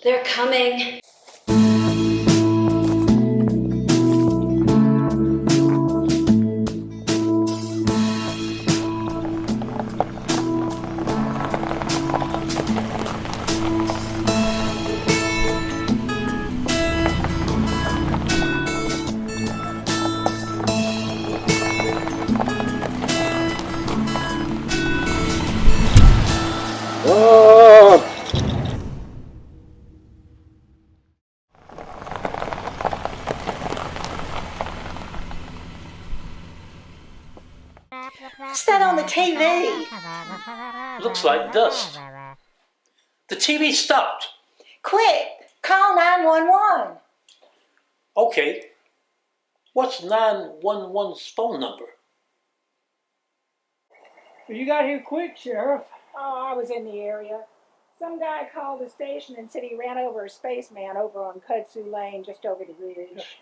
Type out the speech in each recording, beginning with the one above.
They're coming. What's that on the TV? Looks like dust. The TV stopped. Quick, call 911. Okay. What's 911's phone number? You got here quick, Sheriff. Oh, I was in the area. Some guy called the station and said he ran over a spaceman over on Kudzu Lane just over the bridge.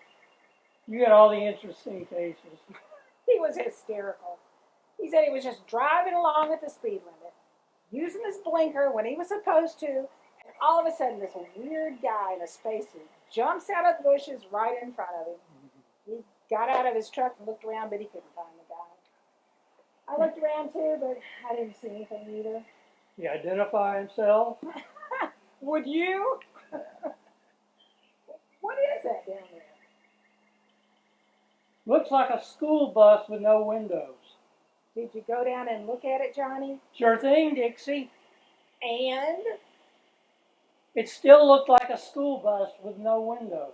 You got all the interesting cases. He was hysterical. He said he was just driving along at the speed limit, using his blinker when he was supposed to, and all of a sudden this weird guy in a spacesuit jumps out of the bushes right in front of him. He got out of his truck and looked around, but he couldn't find the guy. I looked around too, but I didn't see anything either. He identify himself? Would you? What is that down there? Looks like a school bus with no windows. Did you go down and look at it, Johnny? Sure thing, Dixie. And? It still looked like a school bus with no windows.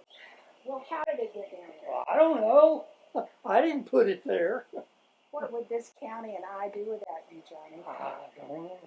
Well, how did it get down there? Well, I don't know. I didn't put it there. What would this county and I do without you, Johnny? I don't know.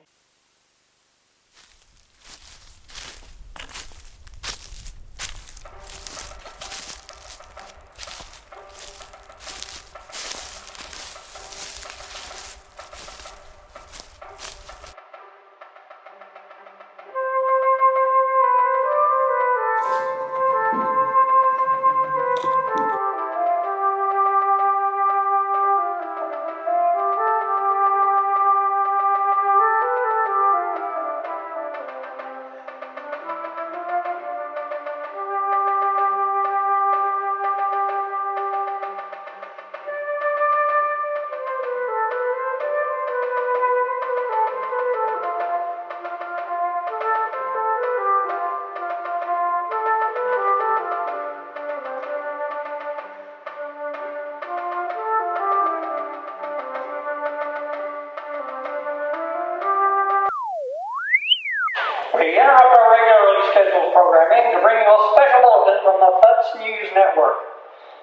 We interrupt our regularly scheduled programming to bring you a special bulletin from the FUTS News Network.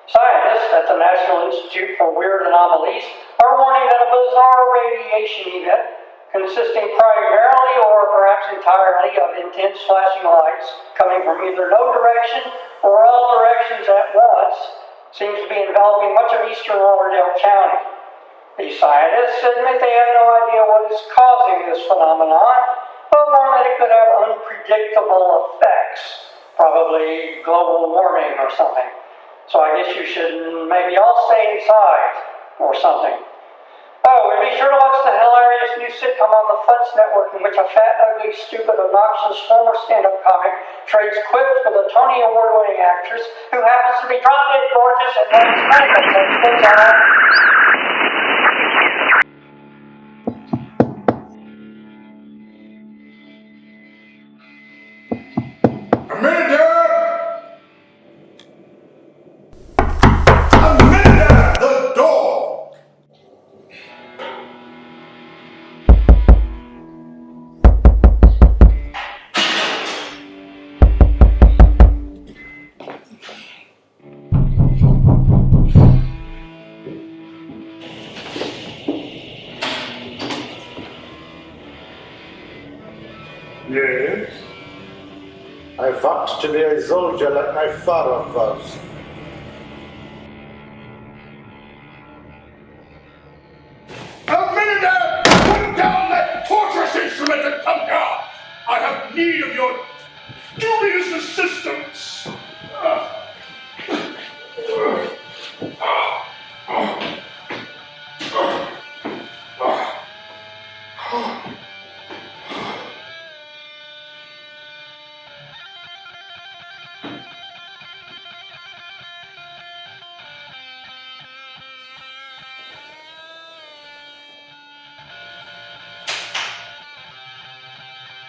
Scientists at the National Institute for Weird Anomalies are warning that a bizarre radiation event, consisting primarily or perhaps entirely of intense flashing lights coming from either no direction or all directions at once, seems to be enveloping much of eastern Lauderdale County. These scientists admit they have no idea what is causing this phenomenon, but warn that it could have unpredictable effects, probably global warming or something. So I guess you should maybe all stay inside or something. Oh, and be sure to watch the hilarious new sitcom on the FUTS network in which a fat, ugly, stupid, obnoxious former stand-up comic trades quips with a Tony Award-winning actress who happens to be drop-dead gorgeous and wears makeup that fits on. A minute there! A minute there! The door! Yes? I want to be a soldier like my father was. A minute there! Put down that torturous instrument and come here! I have need of your dubious assistance!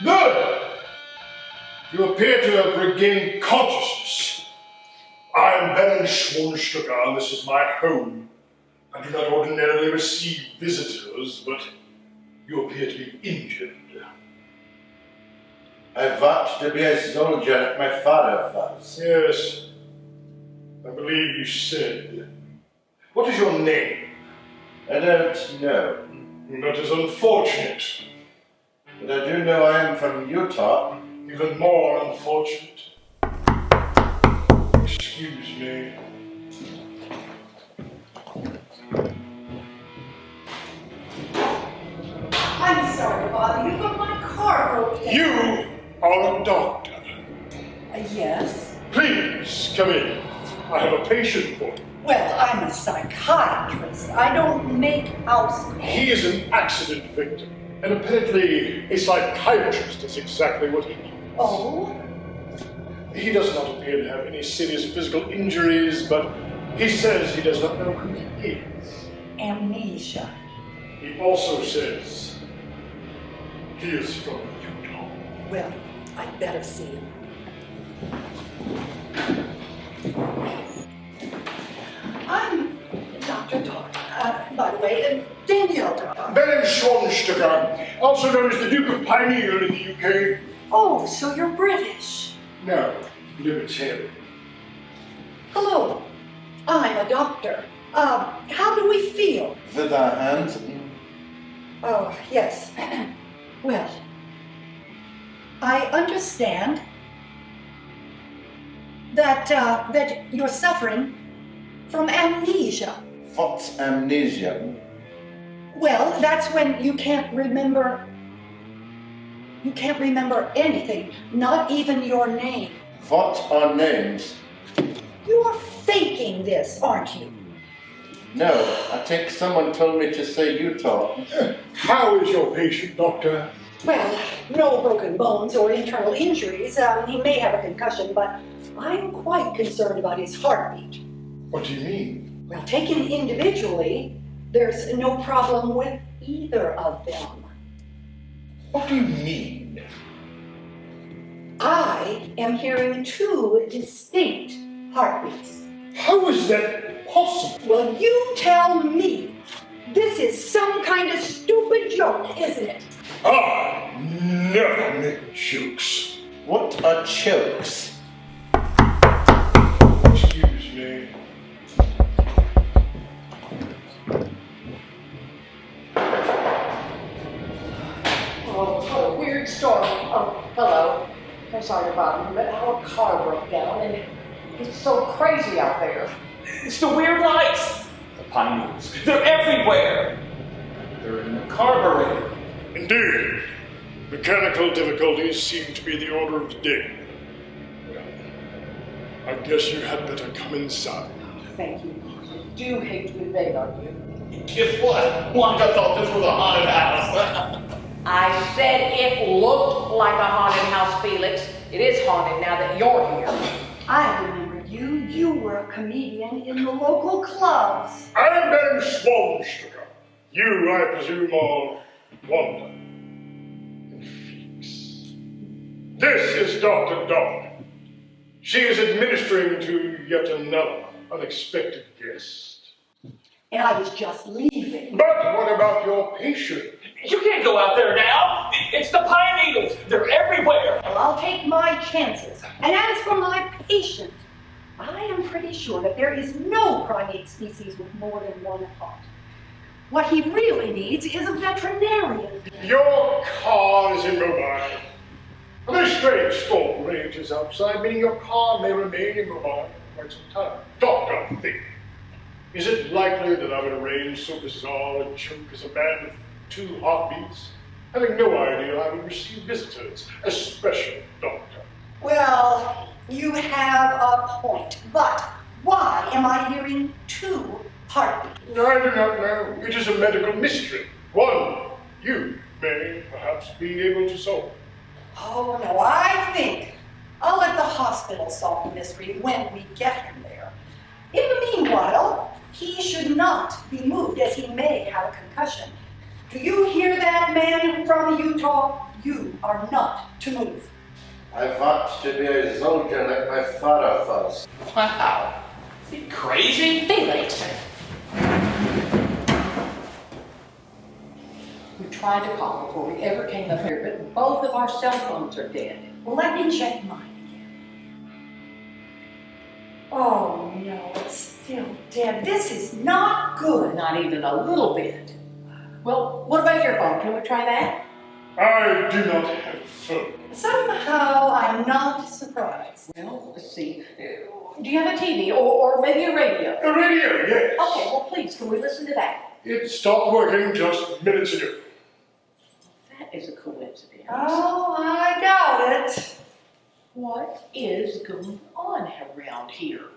Good! You appear to have regained consciousness. I am Baron Schwanstucker, and this is my home. I do not ordinarily receive visitors, but you appear to be injured. I vouch to be a soldier like my father was. Yes, I believe you said. What is your name? I don't know, That is unfortunate. but I do know I am from Utah. Even more unfortunate. Excuse me. I'm sorry to bother you, but my car broke down. You are a doctor. Yes? Please come in. I have a patient for you. Well, I'm a psychiatrist. I don't make house calls. He is an accident victim, and apparently a psychiatrist is exactly what he needs. Oh? He does not appear to have any serious physical injuries, but he says he does not know who he is. Amnesia. He also says he is from Utah. Well, I'd better see him. I'm Dr. Todd. By the way, Danielle Todd. Baron Schwanstucker, also known as the Duke of Pineal in the UK. Oh, so you're British. No, libertarian. Hello. I'm a doctor. How do we feel? With our hands. Oh, yes. Well, I understand that you're suffering from amnesia. What's amnesia? Well, that's when you can't remember anything, not even your name. What are names? You're faking this, aren't you? No, I think someone told me to say Utah. How is your patient, doctor? Well, no broken bones or internal injuries. He may have a concussion, but I'm quite concerned about his heartbeat. What do you mean? Well, taken individually, there's no problem with either of them. What do you mean? I am hearing two distinct heartbeats. How is that possible? Well, you tell me. This is some kind of stupid joke, isn't it? I never make jokes. What are chokes? Excuse me. Oh, what a weird story. Oh, hello. I'm sorry to bother you, but our car broke down and it's so crazy out there. It's the weird lights. The pineapples. They're everywhere. They're in the carburetor. Indeed. Mechanical difficulties seem to be the order of the day. Well, I guess you had better come inside. Thank you. You do hate to invade, aren't you? Guess what? Wanda thought this was a haunted house. I said it looked like a haunted house, Felix. It is haunted now that you're here. I remember you. You were a comedian in the local clubs. I'm Baron Schwanstucker. You, I presume, are Wanda and Felix. This is Dr. Dawn. She is administering to yet another unexpected guest. And I was just leaving. But what about your patient? You can't go out there now. It's the pine needles. They're everywhere. Well, I'll take my chances. And as for my patient, I am pretty sure that there is no primate species with more than one heart. What he really needs is a veterinarian. Your car is immobile. A very strange storm rages outside, meaning your car may remain immobile for quite some time. Doctor, think. Is it likely that I would arrange so bizarre a joke as a man with two heartbeats, having no idea I would receive visitors, especially doctor? Well, you have a point. But why am I hearing two heartbeats? I do not know. It is a medical mystery. One you may perhaps be able to solve. Oh, no, I think I'll let the hospital solve the mystery when we get him there. In the meanwhile, he should not be moved as he may have a concussion. Do you hear that, man from Utah? You are not to move. I want to be a soldier like my father was. Wow. Is he crazy? Felix! We tried to call before we ever came up here, but both of our cell phones are dead. Well, let me check mine again. Oh no, it's still dead. This is not good. Not even a little bit. Well, what about your phone? Can we try that? I do not have a phone. Somehow I'm not surprised. Well, let's see. Do you have a TV or maybe a radio? A radio, yes. Okay, well, please, can we listen to that? It stopped working just minutes ago. That is a coincidence. Oh, I doubt it. What is going on around here?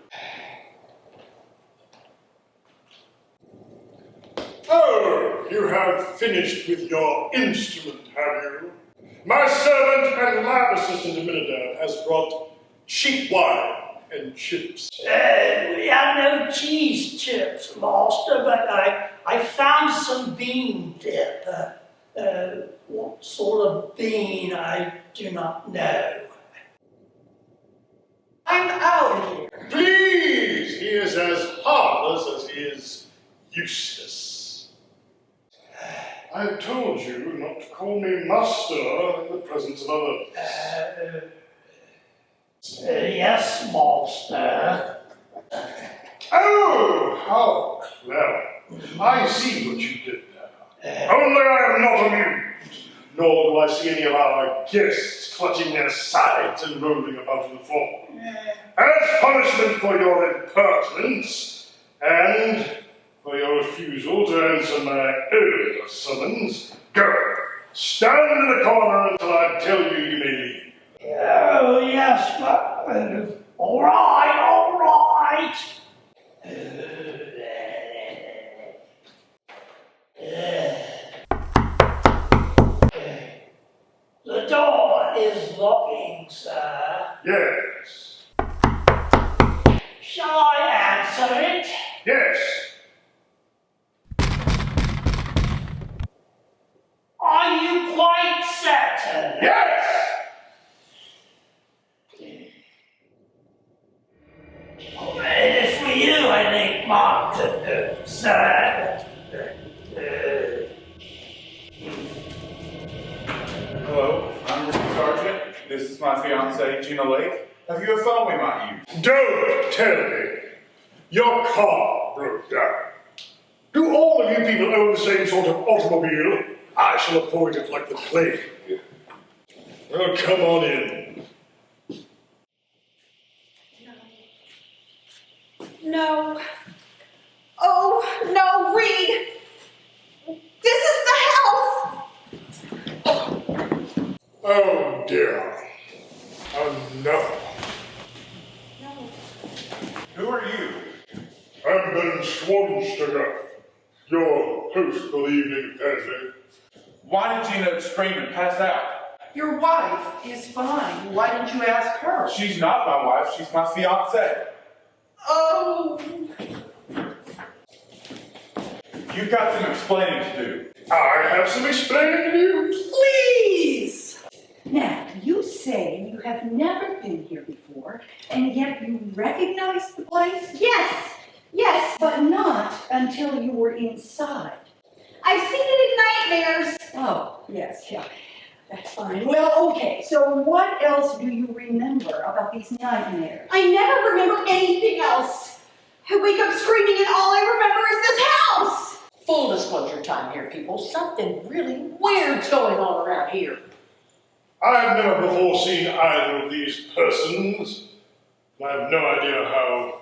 Oh, you have finished with your instrument, have you? My servant and lab assistant Aminadab has brought cheap wine and chips. We have no cheese chips, Master, but I found some bean dip. What sort of bean, I do not know. I'm out of here. Please! He is as harmless as he is useless. I've told you not to call me master in the presence of others. Yes, Master. Oh, how clever. I see what you did there. Only I am not amused, nor do I see any of our guests clutching their sides and rolling about in the floor. As punishment for your impertinence, and for your refusal to answer my earlier summons, go. Stand in the corner until I tell you you may leave. Oh, yes, all right. The door is locking, sir. Yes. Shall I answer it? Yes. Are you quite certain? Yes! It is for you, I think, Mark, sir. Hello, I'm Rick Sargent. This is my fiancée, Gina Lake. Have you a phone we might use? Don't tell me. Your car broke down. Do all of you people own the same sort of automobile? I shall avoid it like the plague. Well, come on in. No. Oh, no, Reed. This is the house. Oh, dear. Enough. Who are you? I'm Ben Schwarzenegger, your host for the evening, apparently. Why did Gina scream and pass out? Your wife is fine. Why didn't you ask her? She's not my wife, she's my fiancée. Oh. You've got some explaining to do. I have some explaining to do. Please. Now, you say you have never been here before, and yet you recognize the place? Yes, but not until you were inside. I've seen it in nightmares. Oh, yes, yeah. That's fine. Well, okay, so what else do you remember about these nightmares? I never remember anything else. I wake up screaming and all I remember is this house. Full disclosure time here, people. Something really weird's going on around here. I've never before seen either of these persons. I have no idea how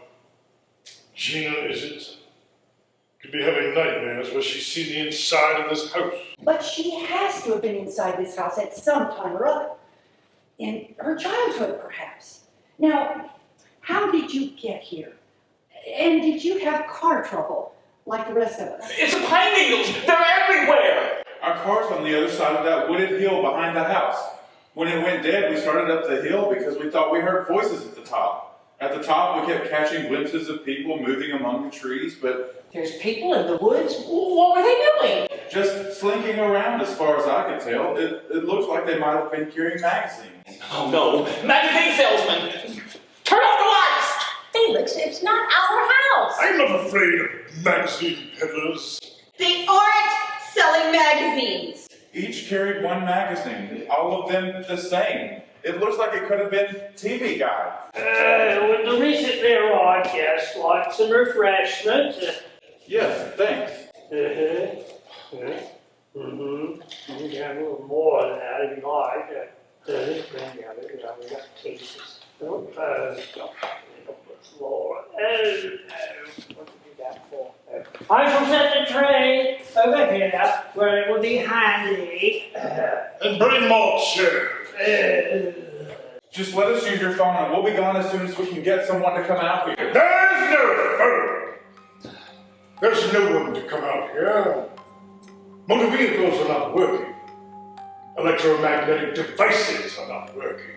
Gina could be having nightmares where she's seen the inside of this house. But she has to have been inside this house at some time or other. In her childhood, perhaps. Now, how did you get here? And did you have car trouble, like the rest of us? It's a pine needles! They're everywhere! Our car's on the other side of that wooded hill behind the house. When it went dead, we started up the hill because we thought we heard voices at the top. At the top, we kept catching glimpses of people moving among the trees, but There's people in the woods? What were they doing? just slinking around as far as I could tell. It looked like they might have been carrying magazines. Oh no, magazine salesman! Turn off the lights! Felix, it's not our house. I'm not afraid of magazine peddlers. They aren't selling magazines. Each carried one magazine, all of them the same. It looks like it could have been TV Guide. With the recently arrived guests, like some refreshment. Yes, thanks. You can have a little more than that if you like. This bring the other, we got cases. What did you do that for? I shall set the tray over here where it will be handy. And bring more chairs. Just let us use your phone and we'll be gone as soon as we can get someone to come out here. There's no phone. There's no one to come out here. Motor vehicles are not working. Electromagnetic devices are not working.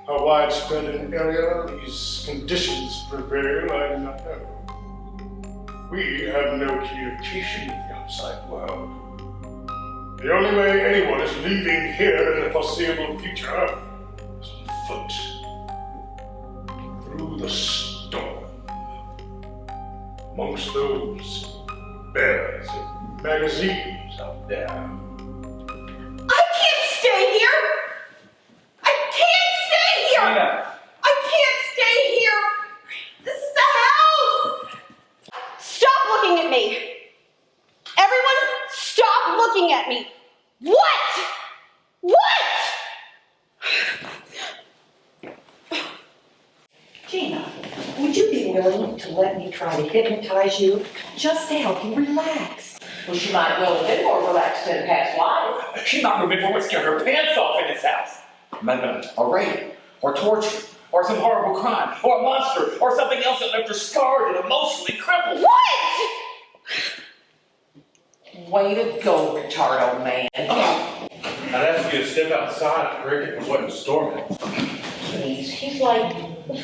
How widespread an area these conditions prevail, I do not know. We have no communication with the outside world. The only way anyone is leaving here in the foreseeable future is on foot. Through the storm. Amongst those bears and magazines out there. I can't stay here. I can't stay here. Tina. I can't stay here. This is the house. Stop looking at me. Everyone, stop looking at me. What? What? Gina, would you be willing to let me try to hypnotize you just to help you relax? Well, she might well have been more relaxed in a past life. She might remember what scared her pants off in this house. Maybe a rape, or torture, or some horrible crime, or a monster, or something else that left her scarred and emotionally crippled. What? Way to go, retard old man. I'd ask you to step outside and break it from what was storming. Jeez, he's like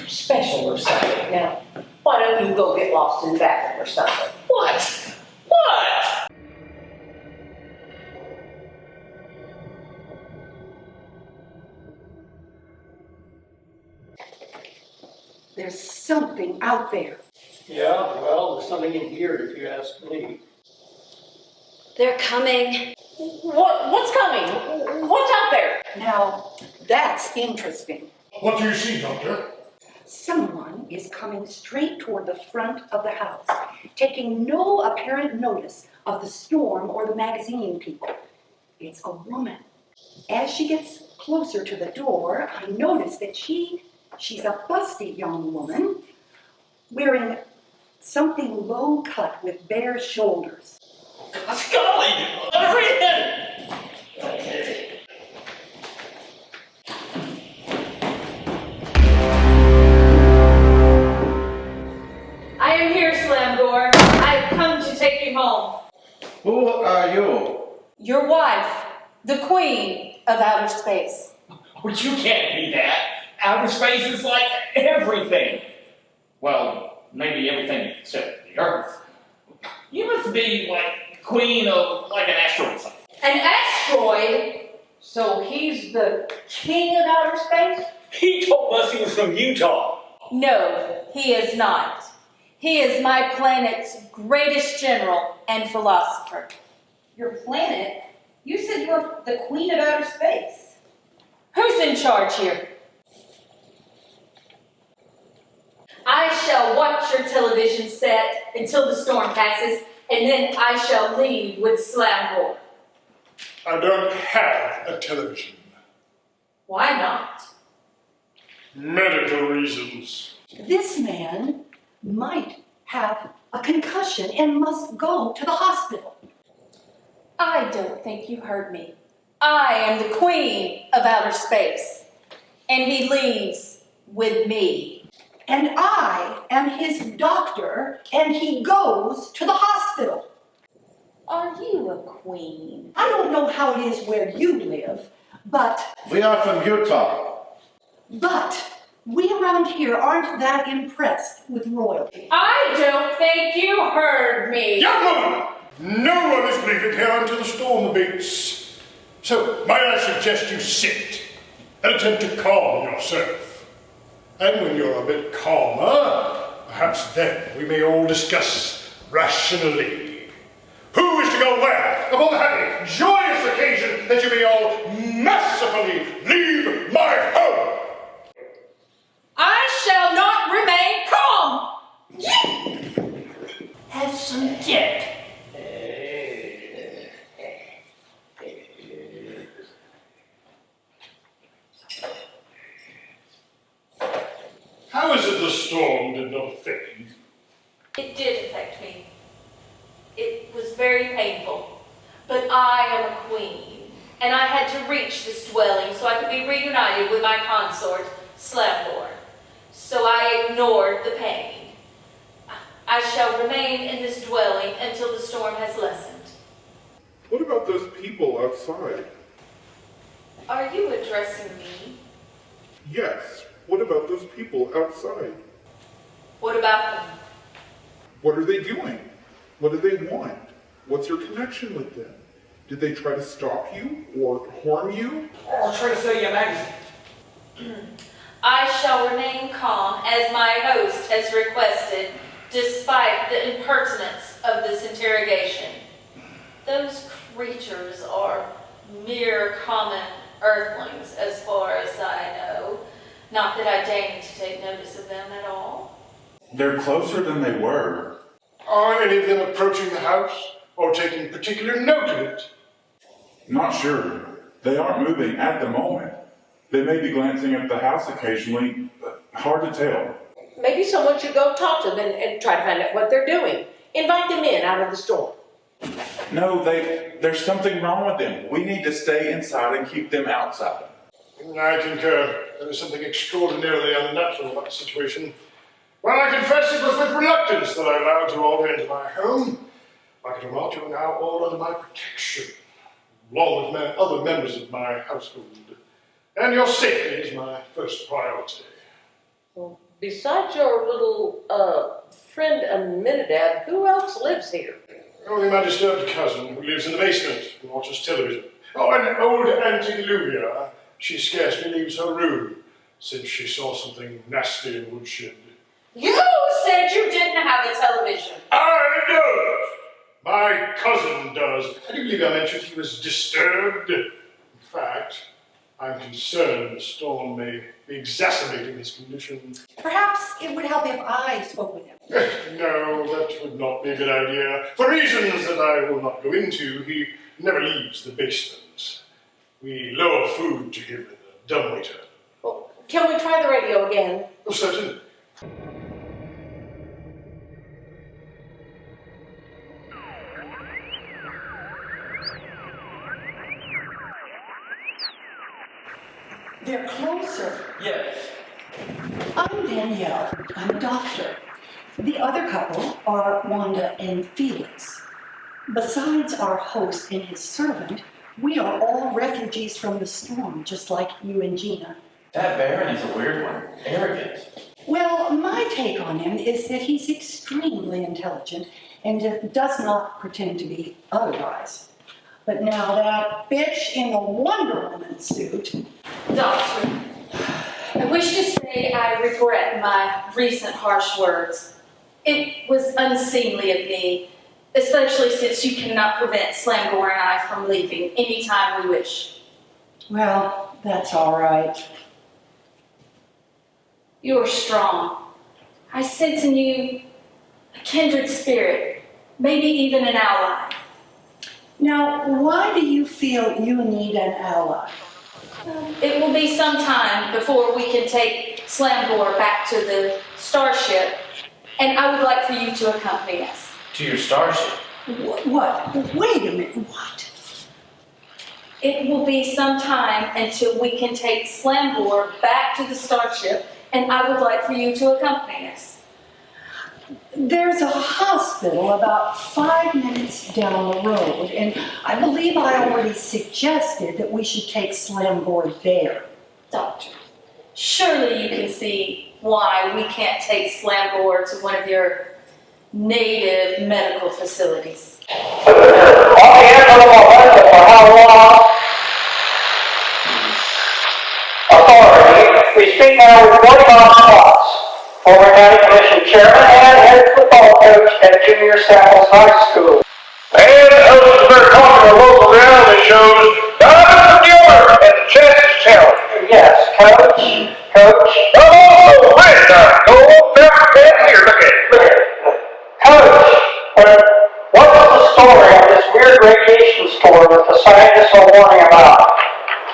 special or something. Now, why don't you go get lost in the bathroom or something? What? What? There's something out there. Yeah, well, there's something in here if you ask me. They're coming. What's coming? What's out there? Now, that's interesting. What do you see, Doctor? Someone is coming straight toward the front of the house, taking no apparent notice of the storm or the magazine people. It's a woman. As she gets closer to the door, I notice that she's a busty young woman wearing something low cut with bare shoulders. Scully! Let her in! I am here, Slamgore. I have come to take you home. Who are you? Your wife, the queen of outer space. Well, you can't be that. Outer space is like everything. Well, maybe everything except the Earth. You must be like queen of like an asteroid or something. An asteroid? So he's the king of outer space? He told us he was from Utah. No, he is not. He is my planet's greatest general and philosopher. Your planet? You said you're the queen of outer space. Who's in charge here? I shall watch your television set until the storm passes, and then I shall leave with Slamgore. I don't have a television. Why not? Medical reasons. This man might have a concussion and must go to the hospital. I don't think you heard me. I am the queen of outer space, and he leaves with me. And I am his doctor, and he goes to the hospital. Are you a queen? I don't know how it is where you live, But We are from Utah. we around here aren't that impressed with royalty. I don't think you heard me. Young woman! No one is leaving here until the storm abates. So, may I suggest you sit and attempt to calm yourself. And when you're a bit calmer, perhaps then we may all discuss rationally. Who is to go where upon the happy, joyous occasion that you may all mercifully leave my home? I shall not remain calm. Have some dip. How is it the storm did not affect you? It did affect me. It was very painful. But I am a queen, and I had to reach this dwelling so I could be reunited with my consort, Slamdor. So I ignored the pain. I shall remain in this dwelling until the storm has lessened. What about those people outside? Are you addressing me? Yes. What about those people outside? What about them? What are they doing? What do they want? What's your connection with them? Did they try to stop you or harm you? Or try to sell you a magazine. I shall remain calm as my host has requested, despite the impertinence of this interrogation. Those creatures are mere common earthlings as far as I know. Not that I deign to take notice of them at all. They're closer than they were. Are any of them approaching the house or taking particular note of it? Not sure. They aren't moving at the moment. They may be glancing at the house occasionally, but hard to tell. Maybe someone should go talk to them and try to find out what they're doing. Invite them in out of the storm. No, there's something wrong with them. We need to stay inside and keep them outside. I concur. There is something extraordinarily unnatural about the situation. Well, I confess it was with reluctance that I allowed you all into my home. Like it or not, you are now all under my protection, along with other members of my household. And your safety is my first priority. Well, besides your little friend Aminadab, who else lives here? Only my disturbed cousin, who lives in the basement and watches television. Oh, and old Auntie Diluvia. She scarcely leaves her room since she saw something nasty in woodshed. You said you didn't have a television. I don't! My cousin does. I do believe I mentioned he was disturbed. In fact, I'm concerned the storm may be exacerbating his condition. Perhaps it would help if I spoke with him. No, that would not be a good idea. For reasons that I will not go into, he never leaves the basement. We lower food to him in the dumbwaiter. Well, can we try the radio again? Oh, certainly. They're closer. Yes. I'm Danielle. I'm a doctor. The other couple are Wanda and Felix. Besides our host and his servant, we are all refugees from the storm, just like you and Gina. That Baron is a weird one. Arrogant. Well, my take on him is that he's extremely intelligent and does not pretend to be otherwise. But now that bitch in the Wonder Woman suit. Doctor, I wish to say I regret my recent harsh words. It was unseemly of me, especially since you cannot prevent Slamgore and I from leaving anytime we wish. Well, that's all right. You're strong. I sense in you a kindred spirit, maybe even an ally. Now, why do you feel you need an ally? It will be some time before we can take Slamgore back to the starship, and I would like for you to accompany us. To your starship. What? Wait a minute, what? It will be some time until we can take Slamgore back to the starship, and I would like for you to accompany us. There's a hospital about 5 minutes down the road, and I believe I already suggested that we should take Slamboard there. Doctor, surely you can see why we can't take Slamboard to one of your native medical facilities. On behalf of the moment for how long authority, we speak now with 45 spots. Former County Commission Chairman and head football coach at Junior Sapples High School. And hosts of their popular local reality shows, Diamond Gilmer and the Chances Challenge. Yes, Coach. I'm also Midnight Gold Pepper Pen here. Look at it. Coach, what's the story of this weird radiation storm that the scientists are warning about?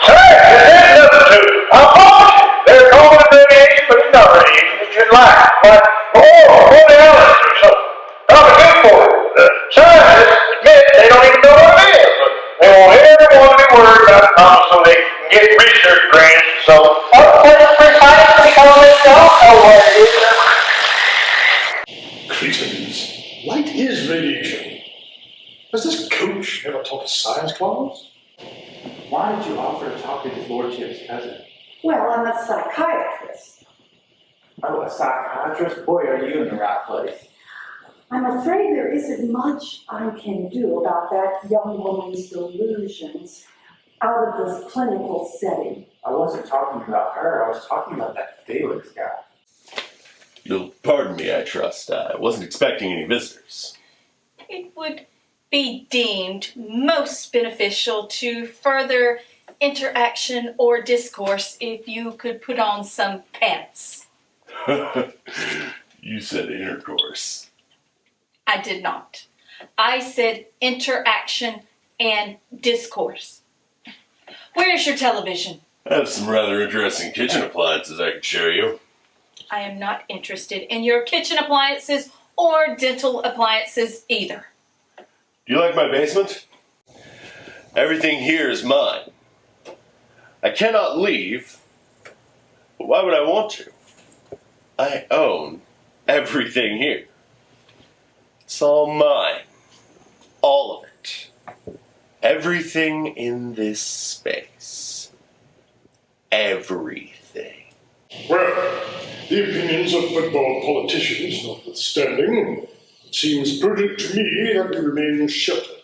Science is nothing to it. I promise you. They're calling it radiation, but it's not radiation. It's just light. Like, what else or something. Not good for it. Scientists admit they don't even know what it is, but they want everyone to be worried about it so they can get research grants and so on. That's for science because they don't know what it is. Cretins. Light is radiation. Has this coach ever taught a science class? Why did you offer to talk to his lordship's cousin? Well, I'm a psychiatrist. Oh, a psychiatrist? Boy, are you in the right place. I'm afraid there isn't much I can do about that young woman's delusions out of this clinical setting. I wasn't talking about her, I was talking about that Felix guy. You'll pardon me, I trust. I wasn't expecting any visitors. It would be deemed most beneficial to further interaction or discourse if you could put on some pants. You said intercourse. I did not. I said interaction and discourse. Where's your television? I have some rather interesting kitchen appliances I could show you. I am not interested in your kitchen appliances or dental appliances either. Do you like my basement? Everything here is mine. I cannot leave, but why would I want to? I own everything here. It's all mine. All of it. Everything in this space. Everything. Well, the opinions of football politicians notwithstanding, it seems prudent to me that we remain sheltered.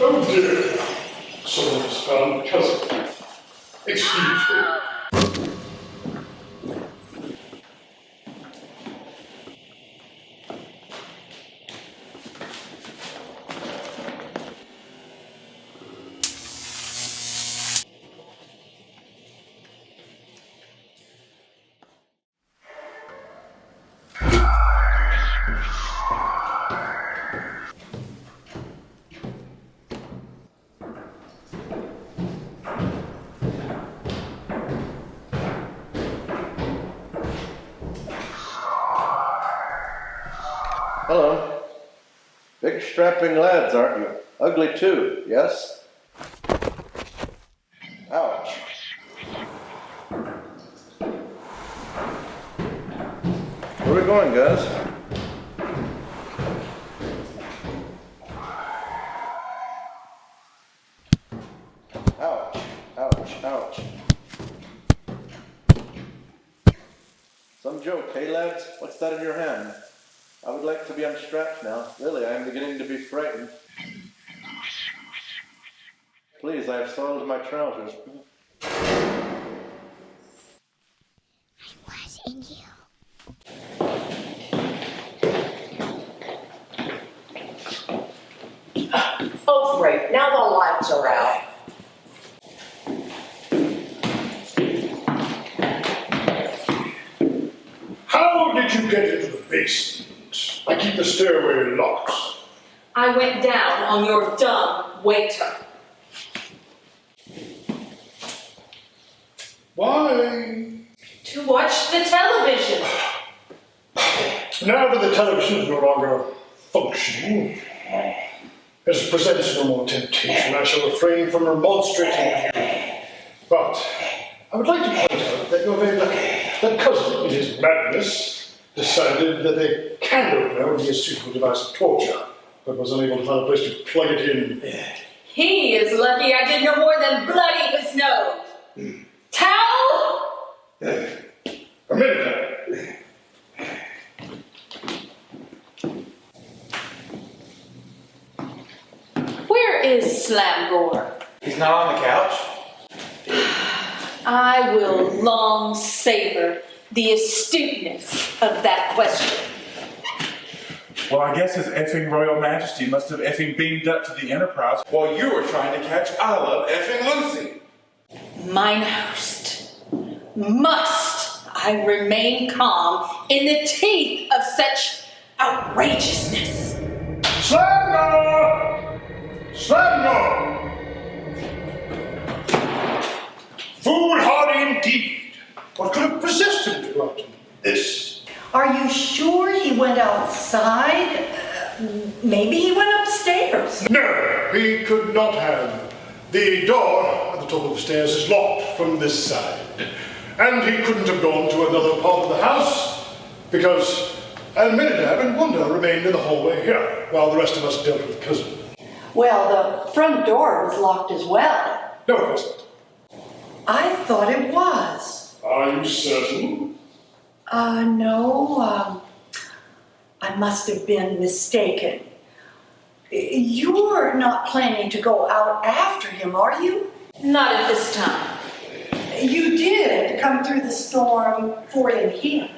Oh dear, someone has found cousin. Excuse me. Hello. Big strapping lads, aren't you? Ugly too, yes? Ouch. Where are we going, guys? Ouch, ouch, ouch. Some joke, hey lads? What's that in your hand? I would like to be unstrapped now. Really, I am beginning to be frightened. Please, I have soiled my trousers. I was in you. Oh, great. Now the lights are out. How did you get into the basement? I keep the stairway locked. I went down on your dumb waiter. Why? To watch the television. Now that the television is no longer functioning, As it presents no more temptation, I shall refrain from remonstrating with you. But I would like to point out that you're very lucky. That cousin, in his madness, decided that a candle opener would be a suitable device of torture, but was unable to find a place to plug it in. He is lucky I did no more than bloody his nose. Towel? A minute Where is Slamgore? He's not on the couch. I will long savor the astuteness of that question. Well, I guess His effing Royal Majesty must have effing beamed up to the Enterprise while you were trying to catch I Love effing Lucy. Mine host, must I remain calm in the teeth of such outrageousness? Slamgore! Slamgore! Foolhardy indeed. What could have possessed him to go out to this? Are you sure he went outside? Maybe he went upstairs. No, he could not have. The door at the top of the stairs is locked from this side. And he couldn't have gone to another part of the house because Aminadab and Wanda remained in the hallway here while the rest of us dealt with Cousin. Well, the front door was locked as well. No, it wasn't. I thought it was. Are you certain? No, I must have been mistaken. You're not planning to go out after him, are you? Not at this time. You did come through the storm for him here.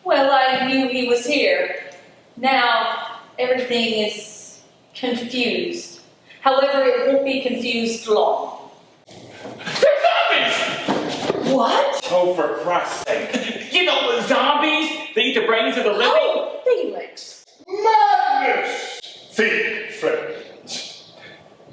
Well, I knew he was here. Now, everything is confused. However, it won't be confused long. They're zombies! What? Oh, for Christ's sake. You know, the zombies, they eat the brains of the living. Oh, Felix! Madness! Think, friends.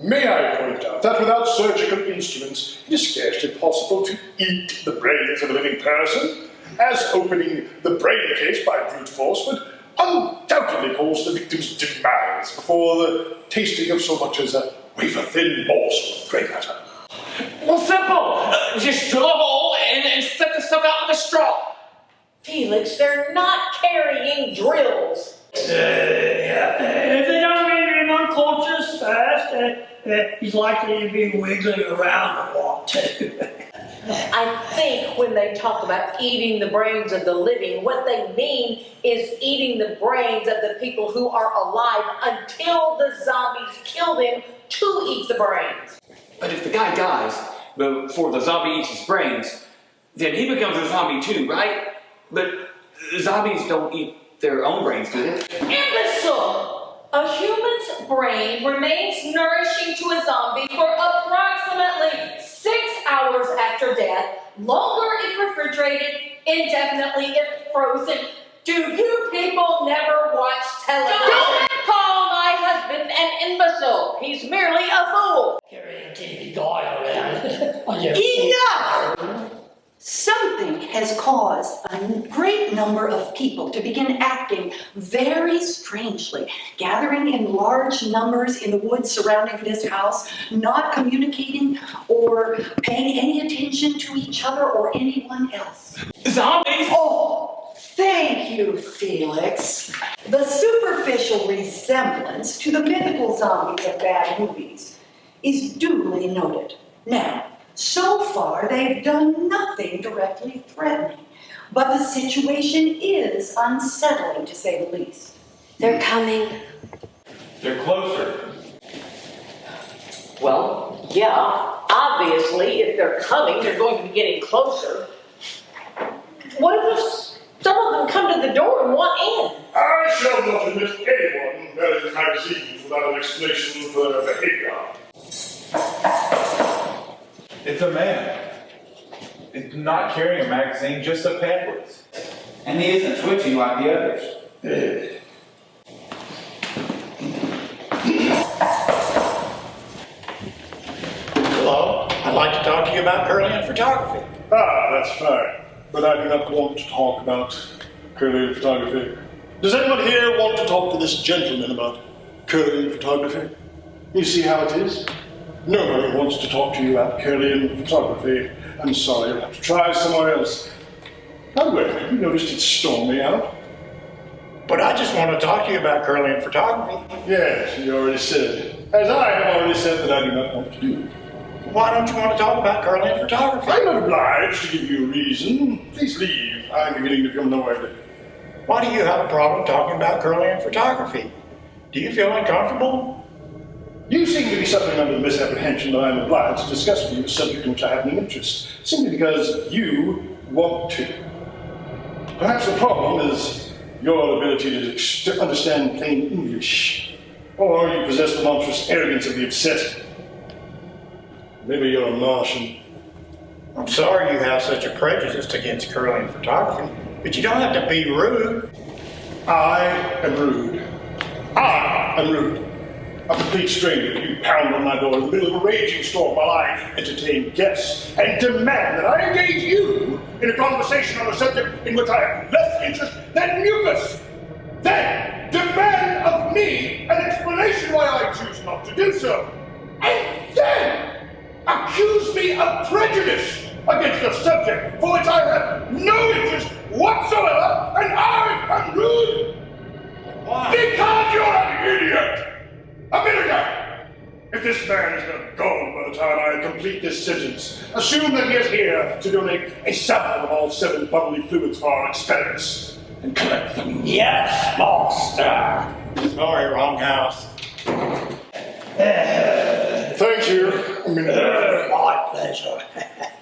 May I point out that without surgical instruments, it is scarcely possible to eat the brains of a living person, as opening the brain case by brute force would undoubtedly cause the victim's demise before the tasting of so much as a wafer-thin morsel of grey matter. Well, simple. Just drill a hole and set the stuff out with a straw. Felix, they're not carrying drills. If they don't render him unconscious fast, he's likely to be wiggling around a lot too. I think when they talk about eating the brains of the living, what they mean is eating the brains of the people who are alive until the zombies kill them to eat the brains. But if the guy dies before the zombie eats his brains, then he becomes a zombie too, right? But zombies don't eat their own brains, do they? Imbecile! A human's brain remains nourishing to a zombie for approximately 6 hours after death, longer if refrigerated, indefinitely if frozen. Do you people never watch television? Don't call my husband an imbecile. He's merely a fool. Carrying TV guy around. Enough! Something has caused a great number of people to begin acting very strangely, gathering in large numbers in the woods surrounding this house, not communicating or paying any attention to each other or anyone else. Zombies? Oh, thank you, Felix. The superficial resemblance to the mythical zombies of bad movies is duly noted. Now, so far, they've done nothing directly threatening, but the situation is unsettling, to say the least. They're coming. They're closer. Well, yeah, obviously, if they're coming, they're going to be getting closer. What if some of them come to the door and want in? I shall not admit anyone wearing magazines without an explanation for their behavior. It's a man. It's not carrying a magazine, just a pamphlet. And he isn't twitching like the others. Hello, I'd like to talk to you about curling and photography. Ah, that's fine. But I do not want to talk about curling and photography. Does anyone here want to talk to this gentleman about curling and photography? You see how it is? Nobody wants to talk to you about Curlian photography. I'm sorry, you'll have to try somewhere else. By the way, have you noticed it's stormy out? But I just want to talk to you about Curlian photography. Yes, you already said. As I have already said that I do not want to do. Why don't you want to talk about Curlian photography? I'm not obliged to give you a reason. Please leave. I'm beginning to become annoyed. Why do you have a problem talking about Curlian photography? Do you feel uncomfortable? You seem to be suffering under the misapprehension that I'm obliged to discuss with you a subject in which I have no interest, simply because you want to. Perhaps the problem is your ability to understand plain English, or you possess the monstrous arrogance of the obsessed. Maybe you're a Martian. I'm sorry you have such a prejudice against Curlian photography, but you don't have to be rude. I am rude. I am rude. A complete stranger, you pound on my door in the middle of a raging storm while I entertain guests and demand that I engage you in a conversation on a subject in which I have less interest than mucus. Then demand of me an explanation why I choose not to do so. And then accuse me of prejudice against a subject for which I have no interest whatsoever, and I am rude. Why? Because you're an idiot. A minute now! If this man is not gone by the time I complete this sentence, assume that he is here to donate a sample of all 7 bodily fluids for our experiments and collect them. Yes, master. Sorry, wrong house. Thank you. My pleasure.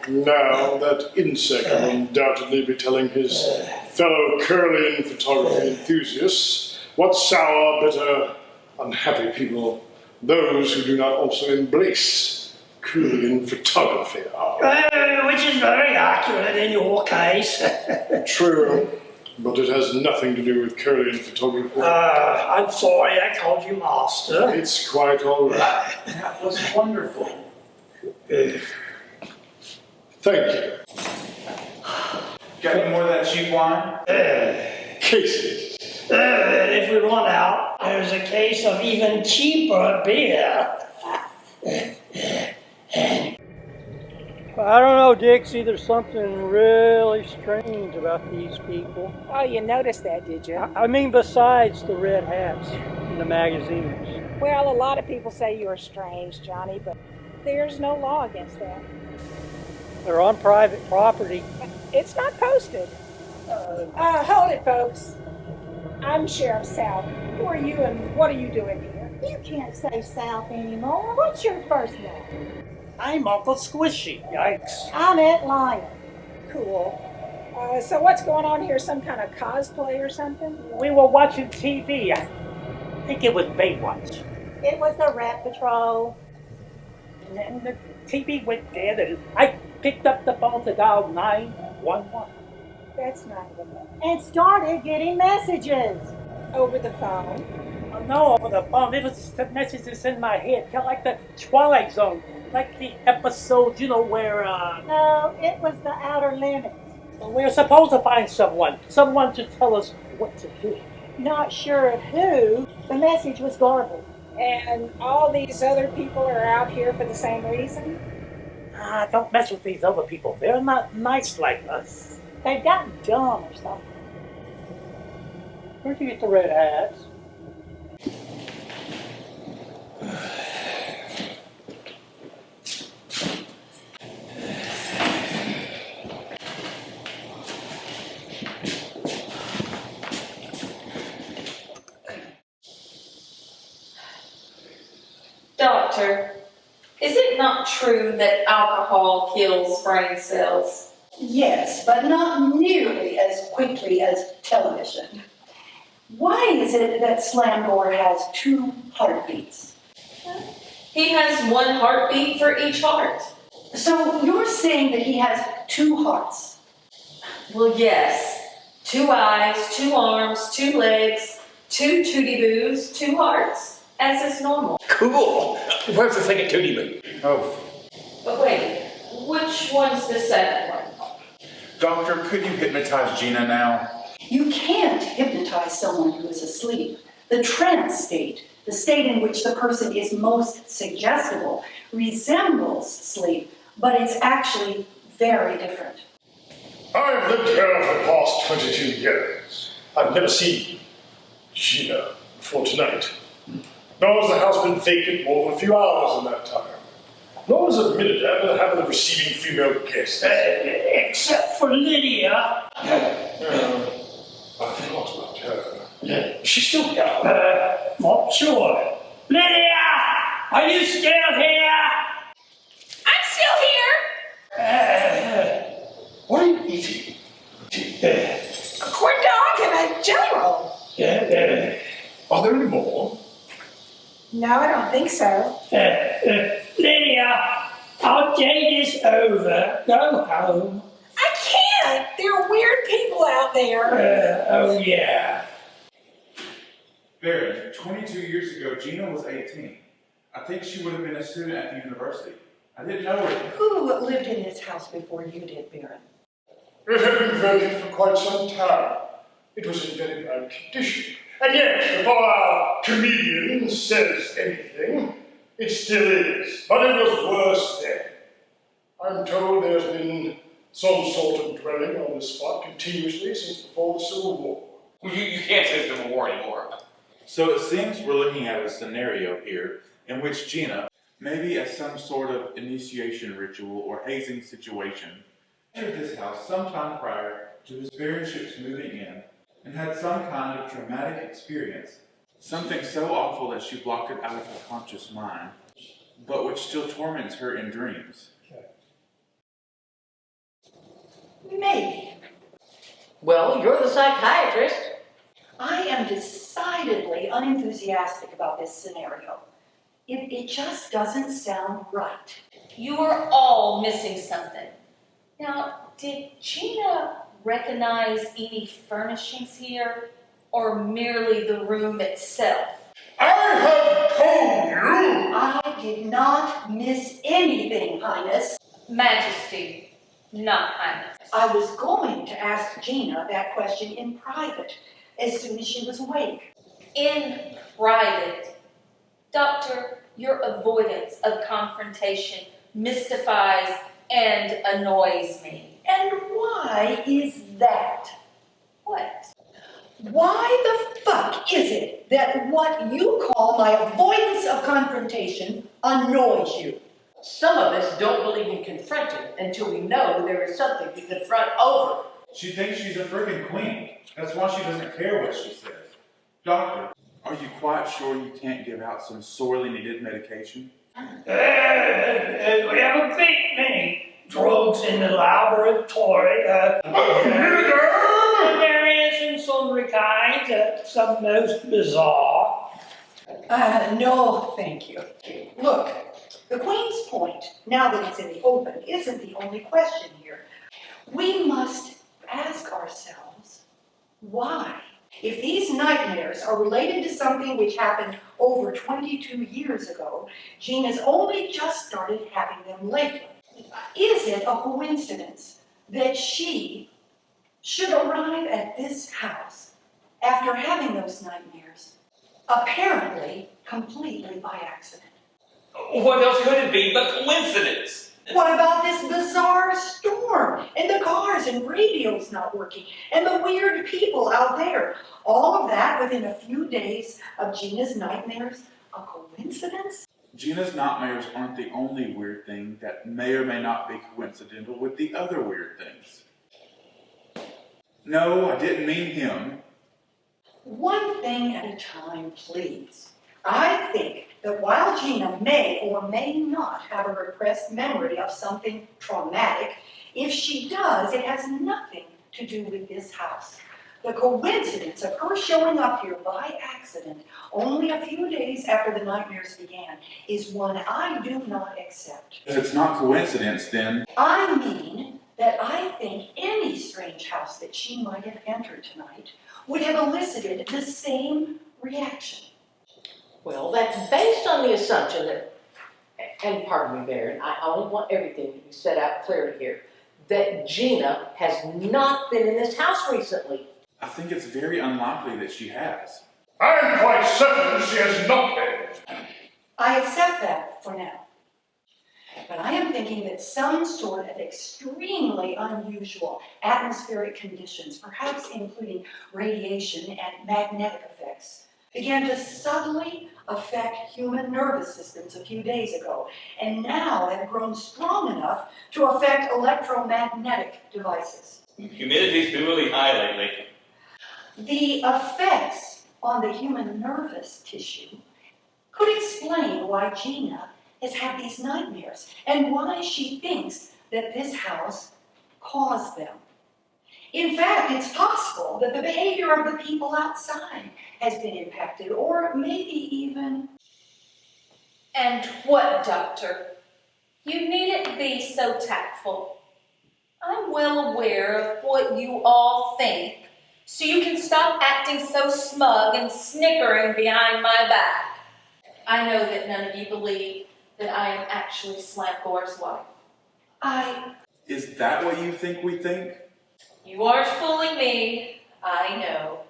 Now, that insect will undoubtedly be telling his fellow Curlian photography enthusiasts what sour, bitter, unhappy people, those who do not also embrace Curlian photography are. Which is very accurate in your case. True, but it has nothing to do with Curlian photography. I'm sorry I called you master. It's quite all right. That was wonderful. Thank you. Got any more of that cheap wine? Cases. If we run out, there's a case of even cheaper beer. I don't know, Dixie. There's something really strange about these people. Oh, you noticed that, did you? I mean, besides the red hats in the magazines. Well, a lot of people say you're strange, Johnny, but there's no law against that. They're on private property. It's not posted. Hold it, folks. I'm Sheriff South. Who are you and what are you doing here? You can't say South anymore. What's your first name? I'm Uncle Squishy. Yikes. I'm Aunt Lion. Cool. So what's going on here? Some kind of cosplay or something? We were watching TV. I think it was Baywatch. It was the Rat Patrol. And the TV went dead, and I picked up the phone to dial 911. That's not even And started getting messages. over the phone. Oh, no, over the phone. It was the messages in my head, kind of like the Twilight Zone, like the episode, you know, where No, it was the Outer Limits. we're supposed to find someone to tell us what to do. Not sure of who. The message was garbled. And all these other people are out here for the same reason? Don't mess with these other people. They're not nice like us. They've gotten dumb or something. Where'd you get the red hats? Doctor, is it not true that alcohol kills brain cells? Yes, but not nearly as quickly as television. Why is it that Slamgore has 2 heartbeats? He has 1 heartbeat for each heart. So you're saying that he has 2 hearts? Well, yes. 2 eyes, 2 arms, 2 legs, 2 tootie-boos, 2 hearts, as is normal. Cool. Where's the thing at Tootie Boo? Oh. But wait, which one's the second one? Doctor, could you hypnotize Gina now? You can't hypnotize someone who is asleep. The trance state, the state in which the person is most suggestible, resembles sleep, but it's actually very different. I've lived here for the past 22 years. I've never seen Gina before tonight. Nor has the house been vacant more than a few hours in that time. Nor has a minute ever having a receiving female guest. Except for Lydia. I forgot about her. She's still here. Not sure. Lydia! Are you still here? I'm still here! What are you eating? A corn dog and a jelly roll. Are there any more? No, I don't think so. Lydia, our date is over. Go home. I can't. There are weird people out there. Oh, yeah. Barry, 22 years ago, Gina was 18. I think she would have been a student at the university. I didn't know her. Who lived in this house before you did, Baron? It had been vacant for quite some time. It was in very bad condition. And yes, before our comedian says anything, it still is. But it was worse then. I'm told there's been some sort of dwelling on this spot continuously since before the Civil War. Well, you can't say Civil War anymore. So it seems we're looking at a scenario here in which Gina, maybe as some sort of initiation ritual or hazing situation, entered this house sometime prior to his Baronship's moving in and had some kind of traumatic experience, something so awful that she blocked it out of her conscious mind, but which still torments her in dreams. Maybe. Well, you're the psychiatrist. I am decidedly unenthusiastic about this scenario. It just doesn't sound right. You are all missing something. Now, did Gina recognize any furnishings here, or merely the room itself? I have told you! I did not miss anything, Highness. Majesty, not Highness. I was going to ask Gina that question in private, as soon as she was awake. In private. Doctor, your avoidance of confrontation mystifies and annoys me. And why is that? What? Why the fuck is it that what you call my avoidance of confrontation annoys you? Some of us don't believe in confronting until we know there is something to confront over. She thinks she's a friggin' queen. That's why she doesn't care what she says. Doctor, are you quite sure you can't give out some sorely needed medication? We have a big many drugs in the laboratory. Various and sundry kinds, some most bizarre. No, thank you. Look, the Queen's point, now that it's in the open, isn't the only question here. We must ask ourselves, why? If these nightmares are related to something which happened over 22 years ago, Gina's only just started having them lately. Is it a coincidence that she should arrive at this house after having those nightmares, apparently completely by accident? What else could it be but coincidence? What about this bizarre storm, and the cars and radios not working, and the weird people out there? All of that within a few days of Gina's nightmares? A coincidence? Gina's nightmares aren't the only weird thing that may or may not be coincidental with the other weird things. No, I didn't mean him. One thing at a time, please. I think that while Gina may or may not have a repressed memory of something traumatic, if she does, it has nothing to do with this house. The coincidence of her showing up here by accident only a few days after the nightmares began is one I do not accept. If it's not coincidence, then... I mean that I think any strange house that she might have entered tonight would have elicited the same reaction. Well, that's based on the assumption that, and pardon me, Baron, I only want everything to be set out clearly here, that Gina has not been in this house recently. I think it's very unlikely that she has. I am quite certain she has not been. I accept that for now. But I am thinking that some sort of extremely unusual atmospheric conditions, perhaps including radiation and magnetic effects, began to subtly affect human nervous systems a few days ago, and now have grown strong enough to affect electromagnetic devices. Humidity's been really high lately. The effects on the human nervous tissue could explain why Gina has had these nightmares and why she thinks that this house caused them. In fact, it's possible that the behavior of the people outside has been impacted, or maybe even... And what, Doctor? You needn't be so tactful. I'm well aware of what you all think, so you can stop acting so smug and snickering behind my back. I know that none of you believe that I am actually Slampgore's wife. Is that what you think we think? You aren't fooling me, I know.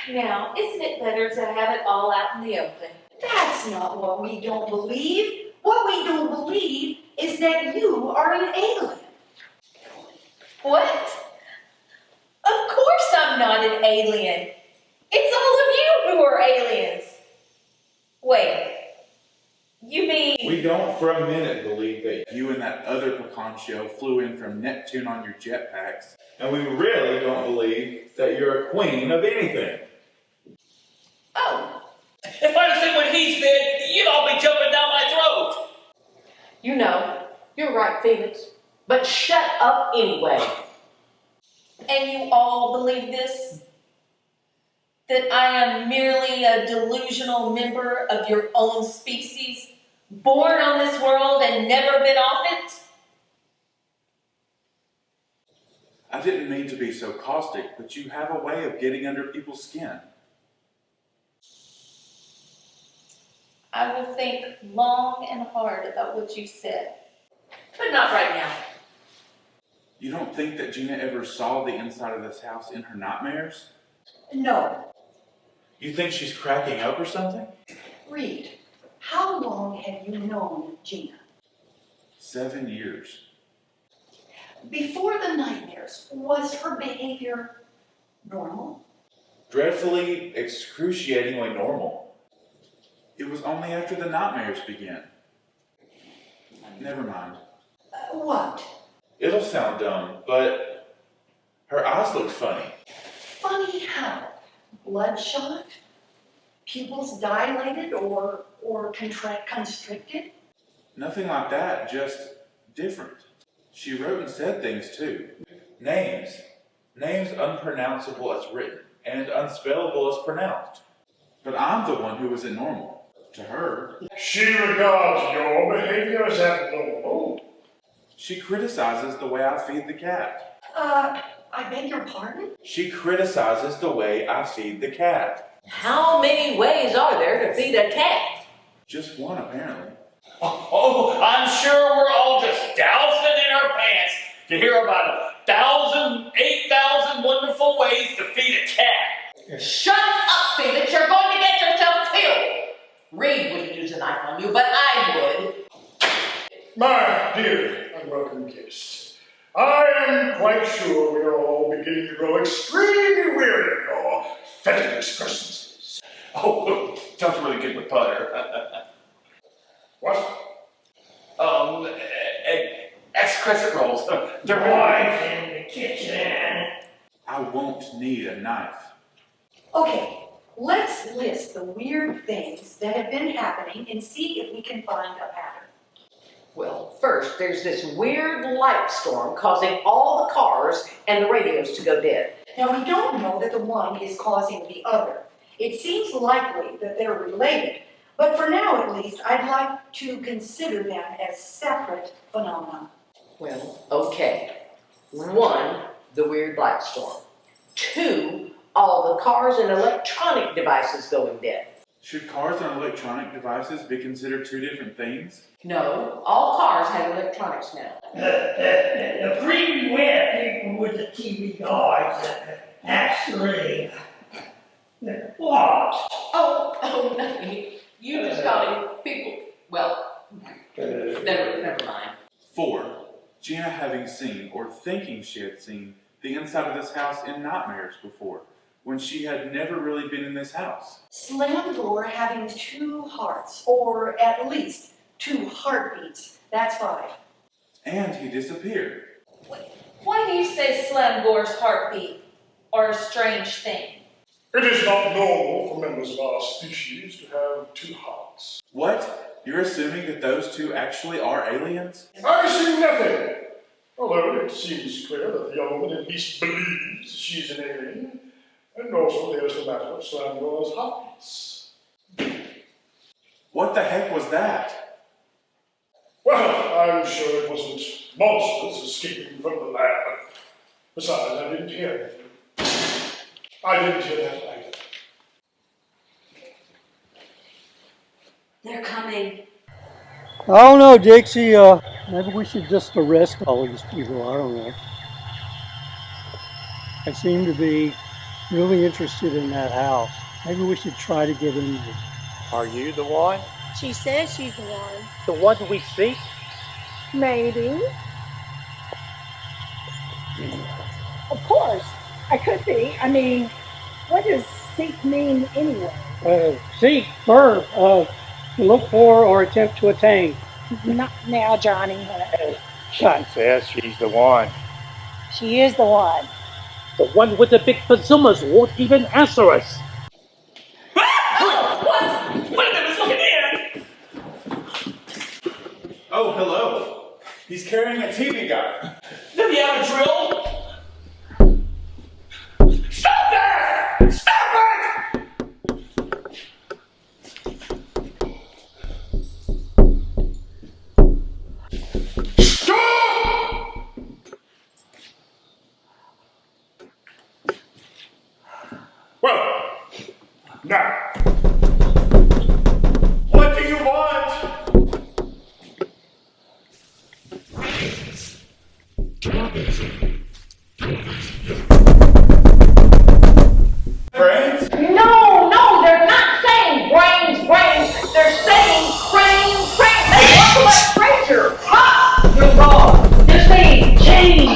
Now, isn't it better to have it all out in the open? That's not what we don't believe. What we don't believe is that you are an alien. What? Of course I'm not an alien. It's all of you who are aliens. Wait, you mean... We don't for a minute believe that you and that other pecan shell flew in from Neptune on your jetpacks. And we really don't believe that you're a queen of anything. Oh. If I'd have said what he said, you'd all be jumping down my throat. You know, you're right, Felix. But shut up anyway. And you all believe this? That I am merely a delusional member of your own species, born on this world and never been off it? I didn't mean to be so caustic, but you have a way of getting under people's skin. I will think long and hard about what you said, but not right now. You don't think that Gina ever saw the inside of this house in her nightmares? No. You think she's cracking up or something? Reed, how long have you known Gina? 7 years. Before the nightmares, was her behavior normal? Dreadfully, excruciatingly normal. It was only after the nightmares began. Never mind. What? It'll sound dumb, but her eyes looked funny. Funny how? Bloodshot? Pupils dilated or constricted? Nothing like that, just different. She wrote and said things too. Names. Names unpronounceable as written, and unspellable as pronounced. But I'm the one who isn't normal. To her. She regards your behavior as abnormal. She criticizes the way I feed the cat. I beg your pardon? She criticizes the way I feed the cat. How many ways are there to feed a cat? Just one, apparently. Oh, I'm sure we're all just dousing in our pants to hear about 1,000, 8,000 wonderful ways to feed a cat. Shut up, Felix. You're going to get yourself killed. Reed wouldn't use a knife on you, but I would. My dear and welcome guests, I am quite sure we are all beginning to grow extremely weary of your fetulous presences. Oh, sounds really good with butter. What? Ex-crescent rolls. They're Wife in the kitchen. I won't need a knife. Okay, let's list the weird things that have been happening and see if we can find a pattern. Well, first, there's this weird light storm causing all the cars and the radios to go dead. Now, we don't know that the one is causing the other. It seems likely that they're related, but for now at least, I'd like to consider them as separate phenomena. Well, okay. 1, the weird light storm. 2, all the cars and electronic devices going dead. Should cars and electronic devices be considered two different things? No, all cars have electronics now. The pre-wet people with the TV guards, actually. What? Oh, nothing. You just calling people. Well, never mind. 4. Gina having seen, or thinking she had seen, the inside of this house in nightmares before, when she had never really been in this house. Slam door having 2 hearts, or at least 2 heartbeats. That's 5. And he disappeared. Why do you say Slamgore's heartbeat are a strange thing? It is not normal for members of our species to have 2 hearts. What? You're assuming that those 2 actually are aliens? I see nothing. Although it seems clear that the young woman at least believes she's an alien. And also there's the matter of Slamgore's heartbeats. What the heck was that? Well, I'm sure it wasn't monsters escaping from the lab. Besides, I didn't hear anything. I didn't hear that either. They're coming. I don't know, Dixie. Maybe we should just arrest all these people. I don't know. I seem to be really interested in that house. Maybe we should try to get in there. Are you the one? She says she's the one. The one we seek? Maybe. Of course. I could be. I mean, what does seek mean anyway? Seek, verb, to look for or attempt to attain. Not now, Johnny. She says she's the one. She is the one. The one with the big pazumas won't even answer us. Oh, hello. He's carrying a TV guide. Then you have a drill? Stop that! Stop it! Stop! Well, now, what do you want? Brains? No, they're not saying brains. They're saying brains. They look like treasure. Ha! You're wrong. They're saying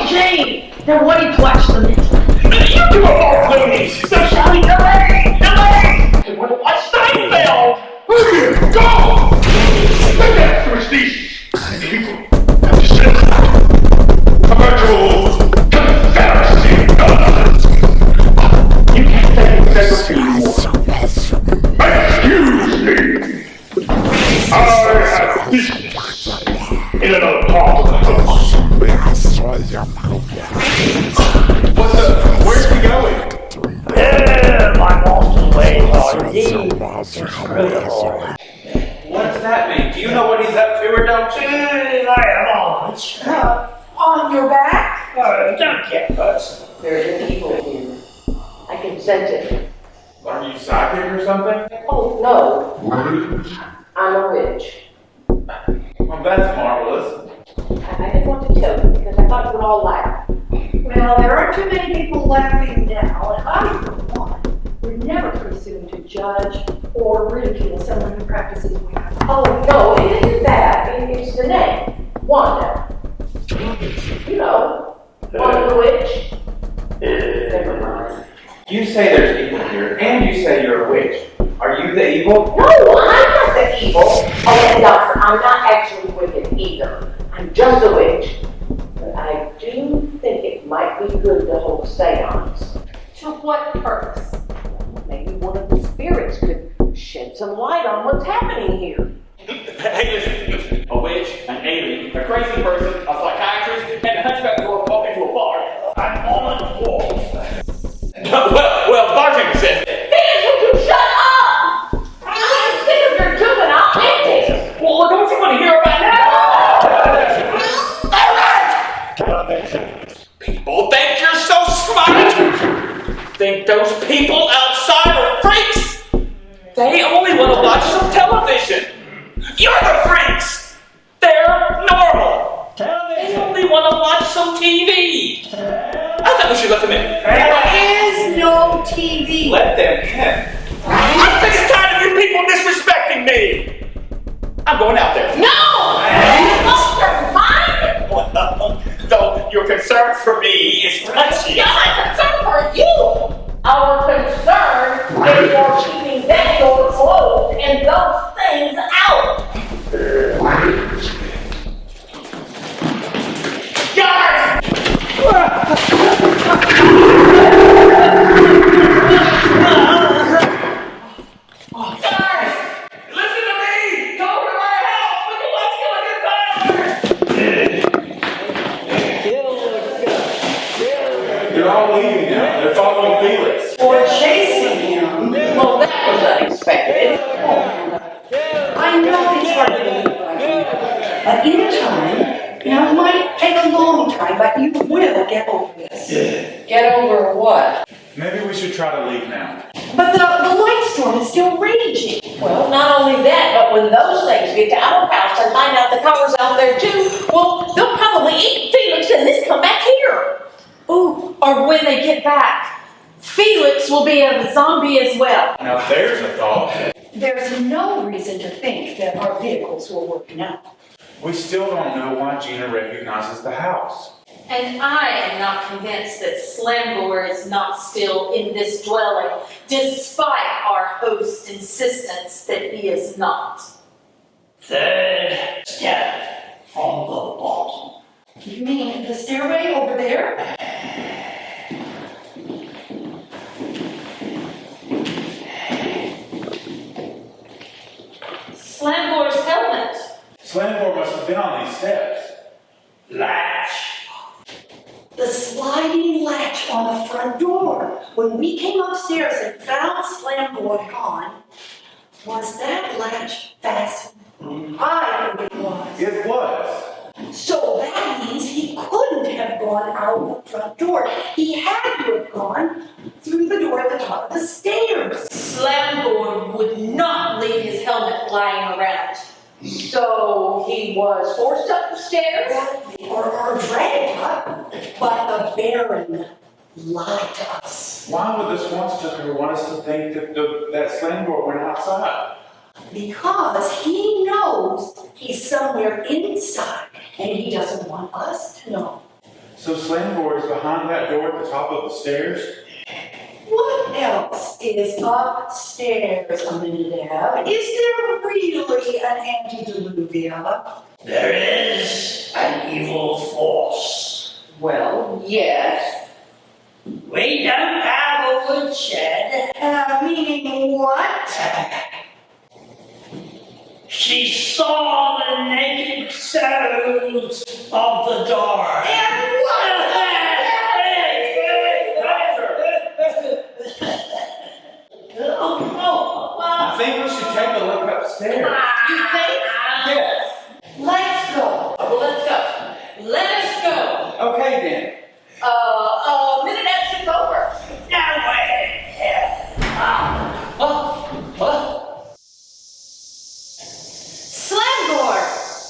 Jane. They're wanting to watch the next. You two are all loonies. They're shouting delay. They want to watch Seinfeld. Okay, go! The answer is these people have descended a virtual confederacy. You can't say confederacy anymore. Excuse me. I have business in another part of the house. Where's he going? My boss's ways are indeed incredible. What does that mean? Do you know what he's up to or don't you? I am On your back? Don't get personal. There's an evil here. I can sense it. Are you psychic or something? Oh, no. I'm a witch. Well, that's marvelous. I didn't want to tell you because I thought you would all laugh. Well, there aren't too many people laughing now, and I, for one, would never presume to judge or ridicule someone who practices witchcraft. Oh, no, it isn't that. It's the name. Wanda. You know, Wanda the witch. Never mind. You say there's evil here, and you say you're a witch. Are you the evil? No, I'm not the evil. Oh, and doctor, I'm not actually wicked either. I'm just a witch. But I do think it might be good to hold a seance. To what purpose? Maybe one of the spirits could shed some light on what's happening here. Hey, listen. A witch, an alien, a crazy person, a psychiatrist, and a hunchback dwarf walk into a bar. I'm on the wall. Well, bartender says Would you shut up? I'm sick of your juvenile antics. well, don't you want to hear about it? People think you're so smart. Think those people outside are freaks. They only want to watch some television. You're the freaks. They're normal. They only want to watch some TV. I thought we should let them in. There is no TV. Let them in. I'm sick and tired of you people disrespecting me. I'm going out there. No! Monster, mine? Well, though your concern for me is touchy. Not my concern for you. Our concern is for keeping that door closed and those things out. Guards! Guards! Listen to me! Go to my house! Look at what's going to They're all leaving now. They're following Felix. Or chasing him. Well, that was unexpected. I know it's hard to believe, but in time, now it might take a long time, but you will get over this. Get over what? Maybe we should try to leave now. But the light storm is still raging. Well, not only that, but when those things get to our house and find out the power's out there too, well, they'll probably eat Felix and this come back here. Ooh, or when they get back, Felix will be a zombie as well. Now there's a thought. There's no reason to think that our vehicles will work now. We still don't know why Gina recognizes the house. And I am not convinced that Slambor is not still in this dwelling, despite our host's insistence that he is not. Third step from the bottom. You mean the stairway over there? Slambor's helmet. Slambor must have been on these steps. Latch. The sliding latch on the front door. When we came upstairs and found Slambor gone, was that latch fastened? I think it was. It was. So that means he couldn't have gone out the front door. He had to have gone through the door at the top of the stairs. Slambor would not leave his helmet lying around. So he was forced up the stairs? Or dragged up. But the Baron lied to us. Why would the Swanstucker want us to think that that Slambor went outside? Because he knows he's somewhere inside, and he doesn't want us to know. So Slambor is behind that door at the top of the stairs? What else is upstairs, Aminadab? Is there really an Auntie Diluvia? There is an evil force. Well, yes. We don't have a woodshed. Meaning what? She saw the naked souls of the door. And what? I think we should take a look upstairs. You think? Yes. Let's go. Well, let's go. Let us go. Okay then. Minute action over. No way. Slambor!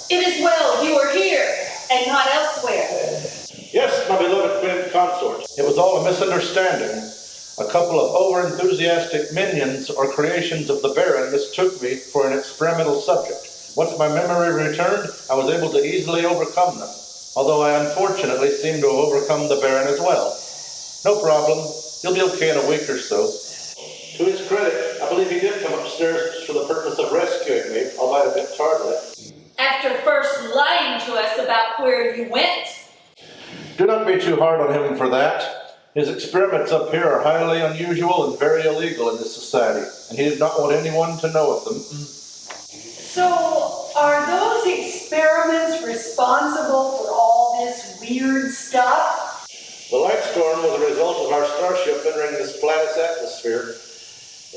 It is well you are here and not elsewhere. Yes, my beloved twin consort. It was all a misunderstanding. A couple of over-enthusiastic minions or creations of the Baron mistook me for an experimental subject. Once my memory returned, I was able to easily overcome them, although I unfortunately seem to have overcome the Baron as well. No problem. He'll be okay in a week or so. To his credit, I believe he did come upstairs for the purpose of rescuing me, albeit a bit tardily. After first lying to us about where you went. Do not be too hard on him for that. His experiments up here are highly unusual and very illegal in this society, and he did not want anyone to know of them. So, are those experiments responsible for all this weird stuff? The light storm was a result of our starship entering this planet's atmosphere,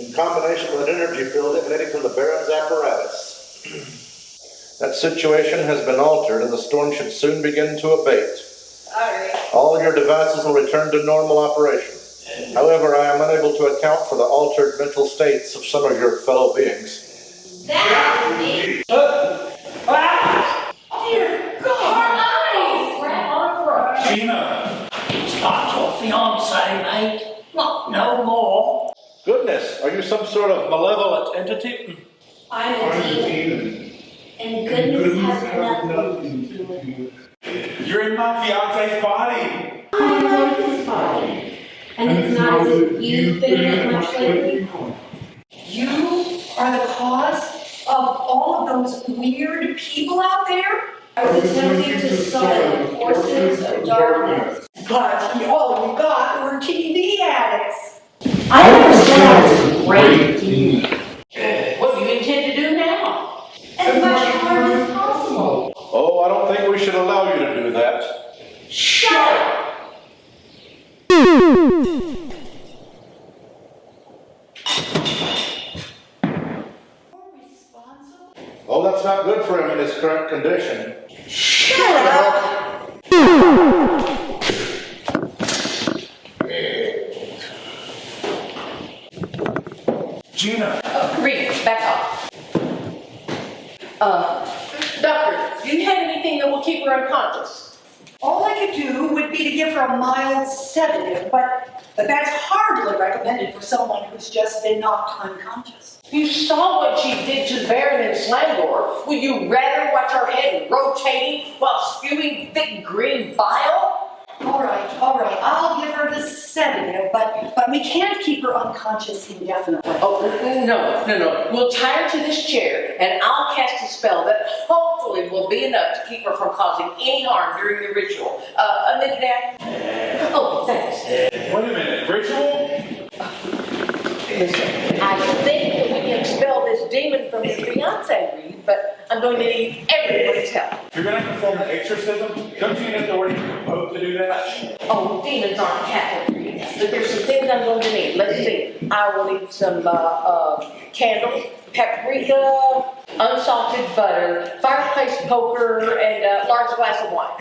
in combination with an energy field emanating from the Baron's apparatus. That situation has been altered, and the storm should soon begin to abate. Sorry. All your devices will return to normal operation. However, I am unable to account for the altered mental states of some of your fellow beings. That's me. Dear God! Gina! It's not your fiancé, mate. Not no more. of malevolent entity? I'm a demon. And goodness has nothing to do with it. You're in my fiance's body. I like this body. And it's not as if you've been in it much lately. You are the cause of all of those weird people out there? I was attempting to summon forces of darkness. But all you got were TV addicts. I never said I was a great demon. What do you intend to do now? As much harm as possible. Oh, I don't think we should allow you to do that. Shut up! Oh, that's not good for him in his current condition. Shut up! Gina! Reed, back off. Doctor, do you have anything that will keep her unconscious? All I could do would be to give her a mild sedative, but that's hardly recommended for someone who's just been knocked unconscious. You saw what she did to Baron and Slandor. Would you rather watch her head rotating while spewing thick green bile? All right, I'll give her the sedative, but we can't keep her unconscious indefinitely. Oh, no. We'll tie her to this chair, and I'll cast a spell that hopefully will be enough to keep her from causing any harm during the ritual. A minute, Dad? Oh, thanks. Wait a minute, ritual? Listen, I think that we can expel this demon from his fiancé, Reed, but I'm going to need everyone's help. You're going to perform an exorcism? Don't you need authority to do that? Oh, demons aren't Catholic, Reed, but there's some things I'm going to need. Let's see. I will need some candles, paprika, unsalted butter, fireplace poker, and a large glass of wine.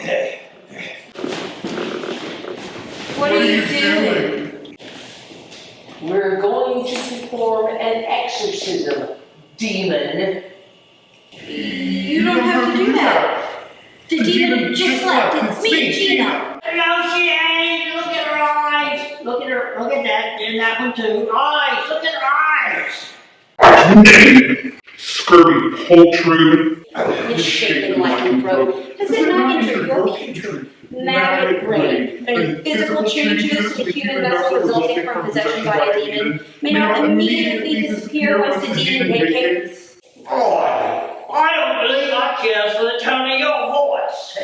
What are you doing? We're going to perform an exorcism, demon. You don't have to do that. The demon just left. It's me, Gina. No, she ain't. Look at her eyes. Look at her. Look at that. And that one too. Eyes. Look at her eyes. Scurvy poultry. It's shaking like a rope. Does it not enter your putrid, maggot brain, and physical changes to the human vessel resulting from possession by a demon may not immediately disappear once the demon vacates? Oh, I don't believe I care for the tone of your voice.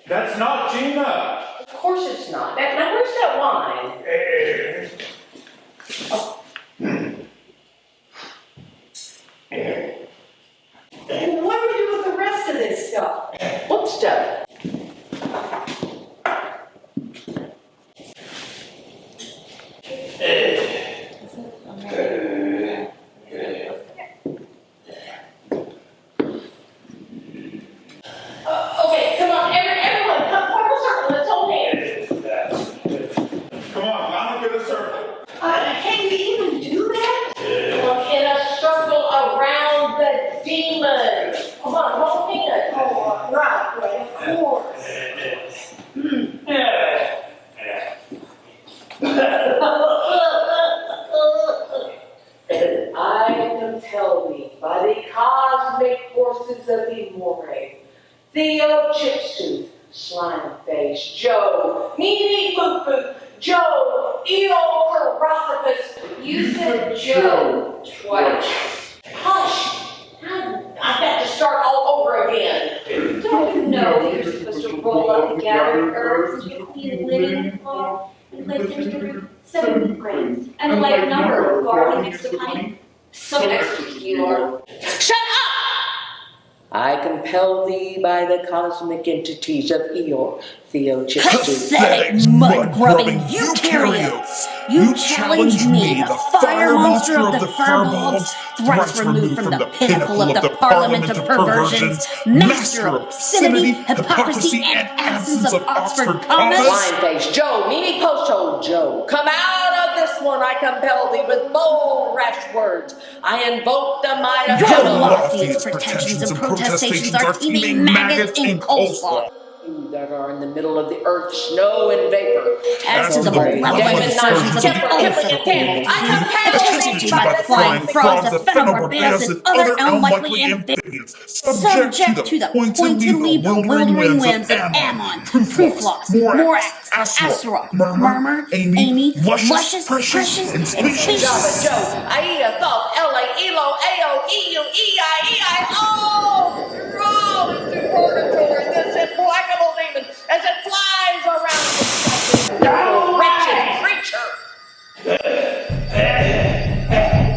That's not Gina. Of course it's not. Now, where's that wine? And what do we do with the rest of this stuff? What stuff? Okay, come on, everyone, come form a circle. Let's hold hands. Come on, line up in a circle. Can we even do that? Look in a circle around the demon. Come on, hold hands. Oh, right, of course. I compel thee by the cosmic forces of the Moray, Theo Chipstooth, Slime Face, Joe, Meanie Poop Poop, Joe, Eo Carothopus. You said Joe twice. Hush! I've got to start all over again. Don't you know that you're supposed to roll up the gathered herbs into a clean linen cloth and place them in your 7 grains and a like number of barley mixed with honey? So extra you are. Shut up! I compel thee by the cosmic entities of Eeyore, Theo Chipstooth. Pathetic, mud-grubbing eukaryotes! You challenge me, the fire monster of the furbulbs, thrice removed from the pinnacle of the parliament of perversions, master of obscenity, hypocrisy, and absence of Oxford commas? Limeface Joe, Meanie Post-hole Joe, come out of this one, I compel thee with bold, rash words. I invoke the might of Your loftiest pretensions and protestations are teeming maggots in coleslaw. that are in the middle of the earth, snow and vapor. As to the malevolent excursions of the elephant, attested to by the flying frogs, the fennel bears, and other elm-likely amphibians, subject to the pointedly bewildering whims of Ammon, Pruflos, Morax, Astaroth, Murmur, Amy, Luscious, Precious, and Spacious. Java, Joe, Aida, Thoth, Ela, Elo, Ao, EU, EI, roll into purgatory, this implacable demon, as it flies around the wretched creature.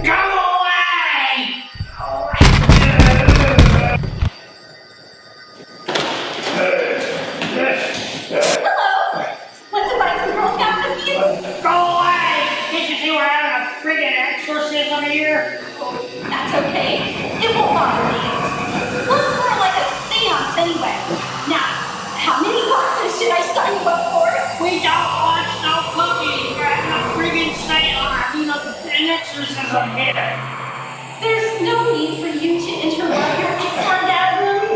Go away! Hello? What's the Vice Girl Scout with you? Go away! Did you see we're having a friggin' exorcism here? That's okay. It won't bother me. Looks more like a seance anyway. Now, how many boxes should I sign you up for? We don't want no cookies. We're having a friggin' seance. An exorcism here. There's no need for you to interrupt your orgasm.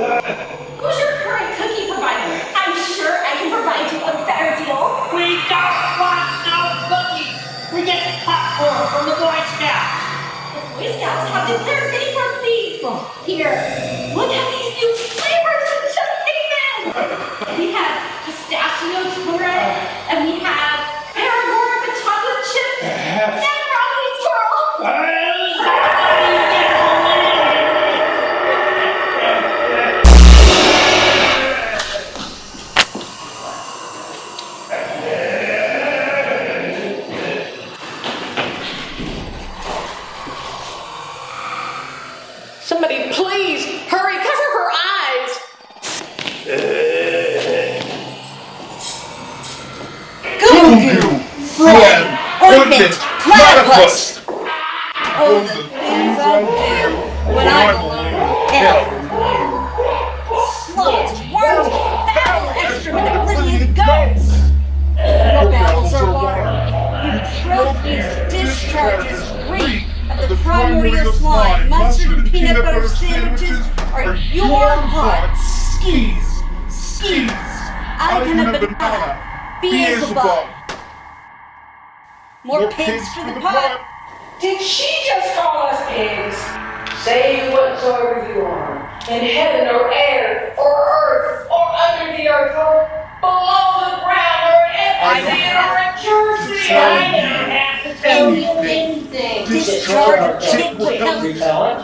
Who's your current cookie provider? I'm sure I can provide you a better deal. We don't want no cookies. We get popcorn from the Boy Scouts. The Boy Scouts have declared bankruptcy. Here, look at these new flavors that just came in. We have pistachio turret, and we have Paragorn with chocolate chips, and brownie swirl. Somebody please hurry, cover her eyes. Goo-goo, Fred, Ointment, Platypus. Oh, the things I'll do when I'm alone. Hell. Slugs, worms, foul excrement of living ghosts. Your bowels are water. Your throat is discharges reek. The primordial slime, mustard and peanut butter sandwiches are your blood. Skis. Icon of banana. Beelzebub. More pigs for the pot. Did she just call us pigs? Say whatsoever you are, in heaven or air, or earth, or under the earth, or below the ground, or in Epstein, or in Jersey. I don't have to tell you anything. Discharge or chick will help you tell it.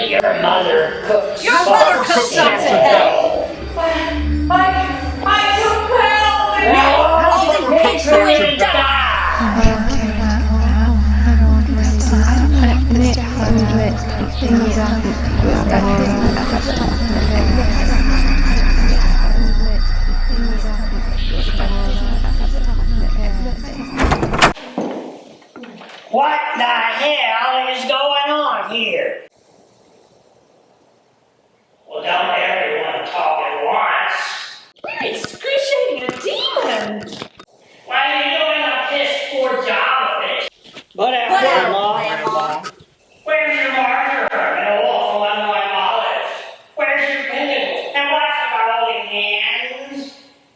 Your mother cooks. Your mother cooks something to hell. I compel thee. All the pigs are in die. What the hell is going on here? Well, don't everyone talk at once. We're excruciating a demon. Why are you doing a piss poor job of it? Whatever, Grandma. Where's your marker and a waffle and my olive? Where's your pendant? And what's about holding hands?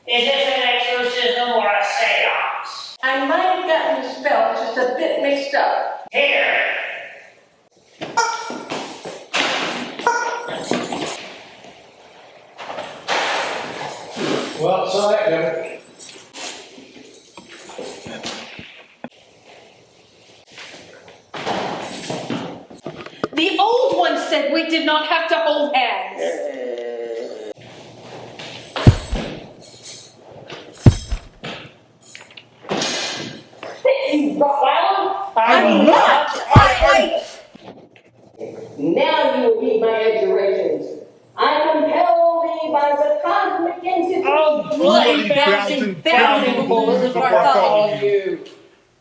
Is this an exorcism or a seance? I might have gotten the spell just a bit mixed up. Here. Well, so that did it. The old one said we did not have to hold hands. You Rottweiler? I'm not. Now you will read my adjurations. I compel thee by the cosmic entity. Oh, bloody bouncing bullets of Bartholomew.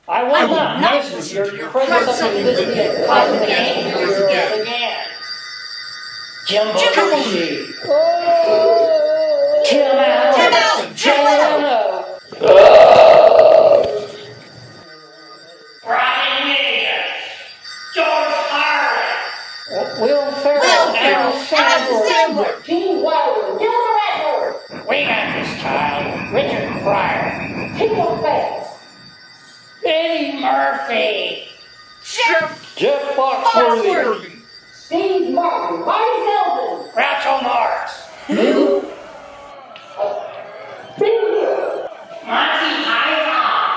I will not miss your presence of this cosmic entity again. Jumbo-Coochie. Tim out. Murphy. Jeff Foxworthy. Steve Martin. Marty Feldman. Groucho Marx. Who? Monty Python.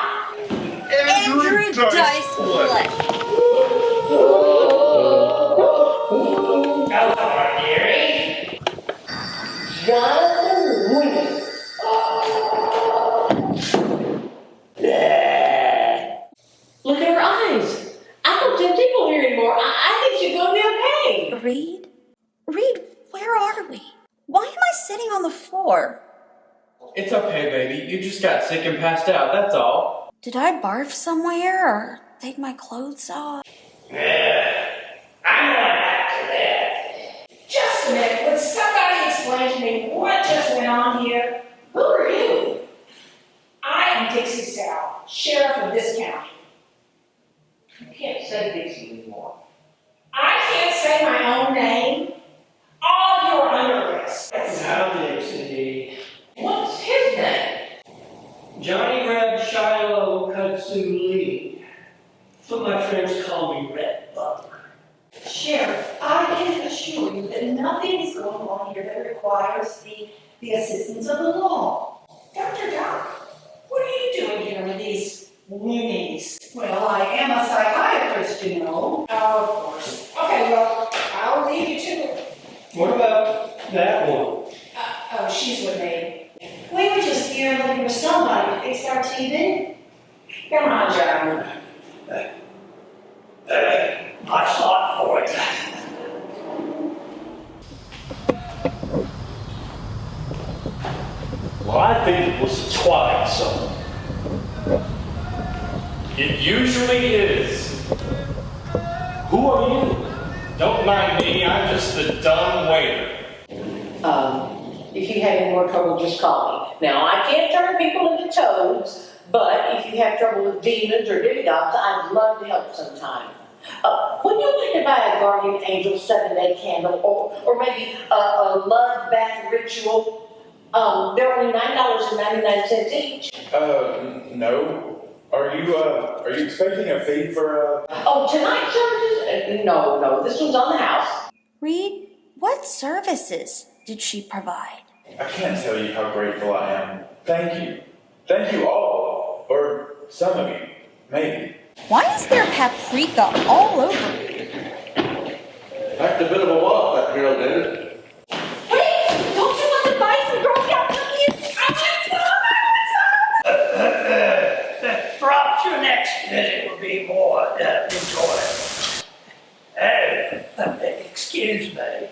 Andrew Dice Fleck. Go for it, dearie. Jonathan Williams. Look at her eyes. I don't see people here anymore. I think she's gonna be okay. Reed? Reed, where are we? Why am I sitting on the floor? It's okay, baby. You just got sick and passed out, that's all. Did I barf somewhere or take my clothes off? I'm going back to that. Just a minute, would somebody explain to me what just went on here? Who are you? I am Dixie Sal, sheriff of this county. You can't say Dixie anymore. I can't say my own name. All of you are under arrest. Now, Dixie. What's his name? Johnny Reb Shiloh Kutsu Lee. But my friends call me Rhett Butler. Sheriff, I can assure you that nothing is going on here that requires the assistance of the law. Dr. Doc, what are you doing here with these loonies? Well, I am a psychiatrist, you know. Oh, of course. Okay, well, I'll leave you to it. What about that one? Oh, she's with me. We were just here looking for somebody to fix our TV. Come on, John. I fought for it. Well, I think it was the Twilight Zone. It usually is. Who are you? Don't mind me, I'm just the dumb waiter. If you have any more trouble, just call me. Now, I can't turn people into toads, but if you have trouble with demons or demigods, I'd love to help sometime. Would you like to buy a guardian angel 7-day candle or maybe a love bath ritual? They're only $9.99 each. No. Are you expecting a fee for Oh, tonight's services? No, this one's on the house. Reed, what services did she provide? I can't tell you how grateful I am. Thank you. Thank you all. Or some of you. Maybe. Why is there paprika all over me? Packed a bit of a walk, that girl did. Hey, don't you want to buy some Girl Scout cookies? Perhaps your next visit will be more enjoyable. Excuse me.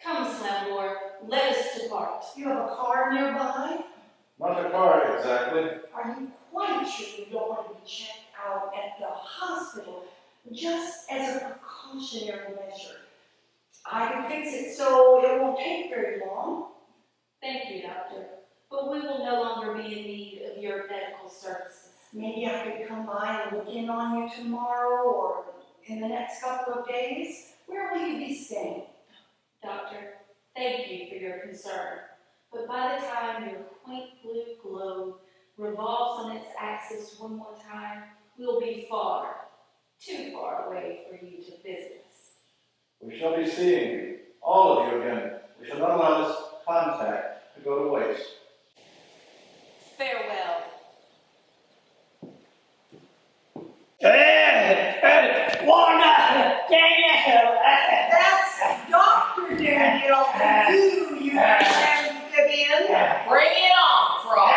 Come, Slamlord, let us depart. You have a car nearby? Not a car, exactly. Are you quite sure you don't want to be checked out at the hospital just as a precautionary measure? I can fix it so it won't take very long. Thank you, Doctor, but we will no longer be in need of your medical services. Maybe I could come by and look in on you tomorrow or in the next couple of days. Where will you be staying? Doctor, thank you for your concern, but by the time your quaint blue globe revolves on its axis one more time, we'll be far, too far away for you to visit us. We shall be seeing you, all of you again. We shall not allow this contact to go to waste. Farewell. Daniel! That's Dr. Daniel to you amphibian. Bring it on, Frog.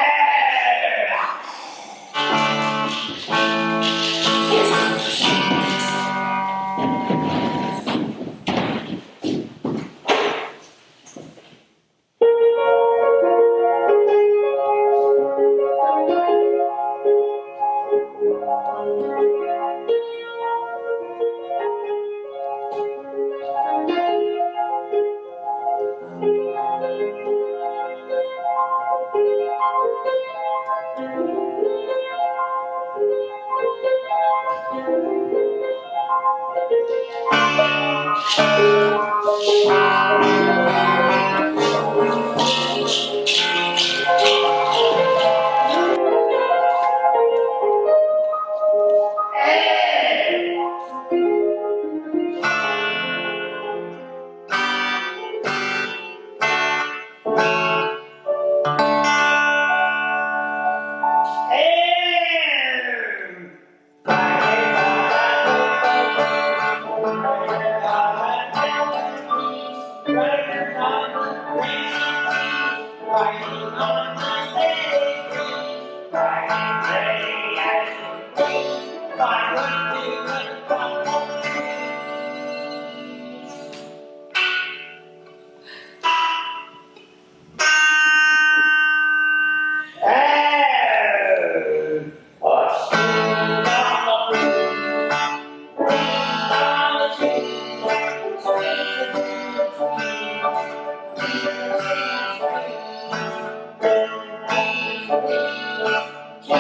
I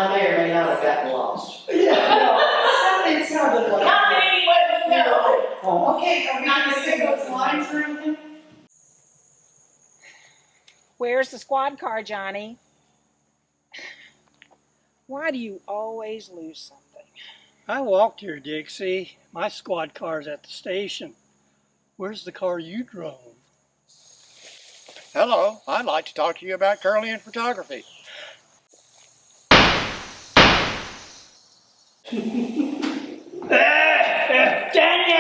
may or may not have gotten lost. It sounded like. How many would you know? Okay, are we gonna say those lines or anything? Where's the squad car, Johnny? Why do you always lose something? I walked here, Dixie. My squad car's at the station. Where's the car you drove? Hello, I'd like to talk to you about curling and photography. Danielle!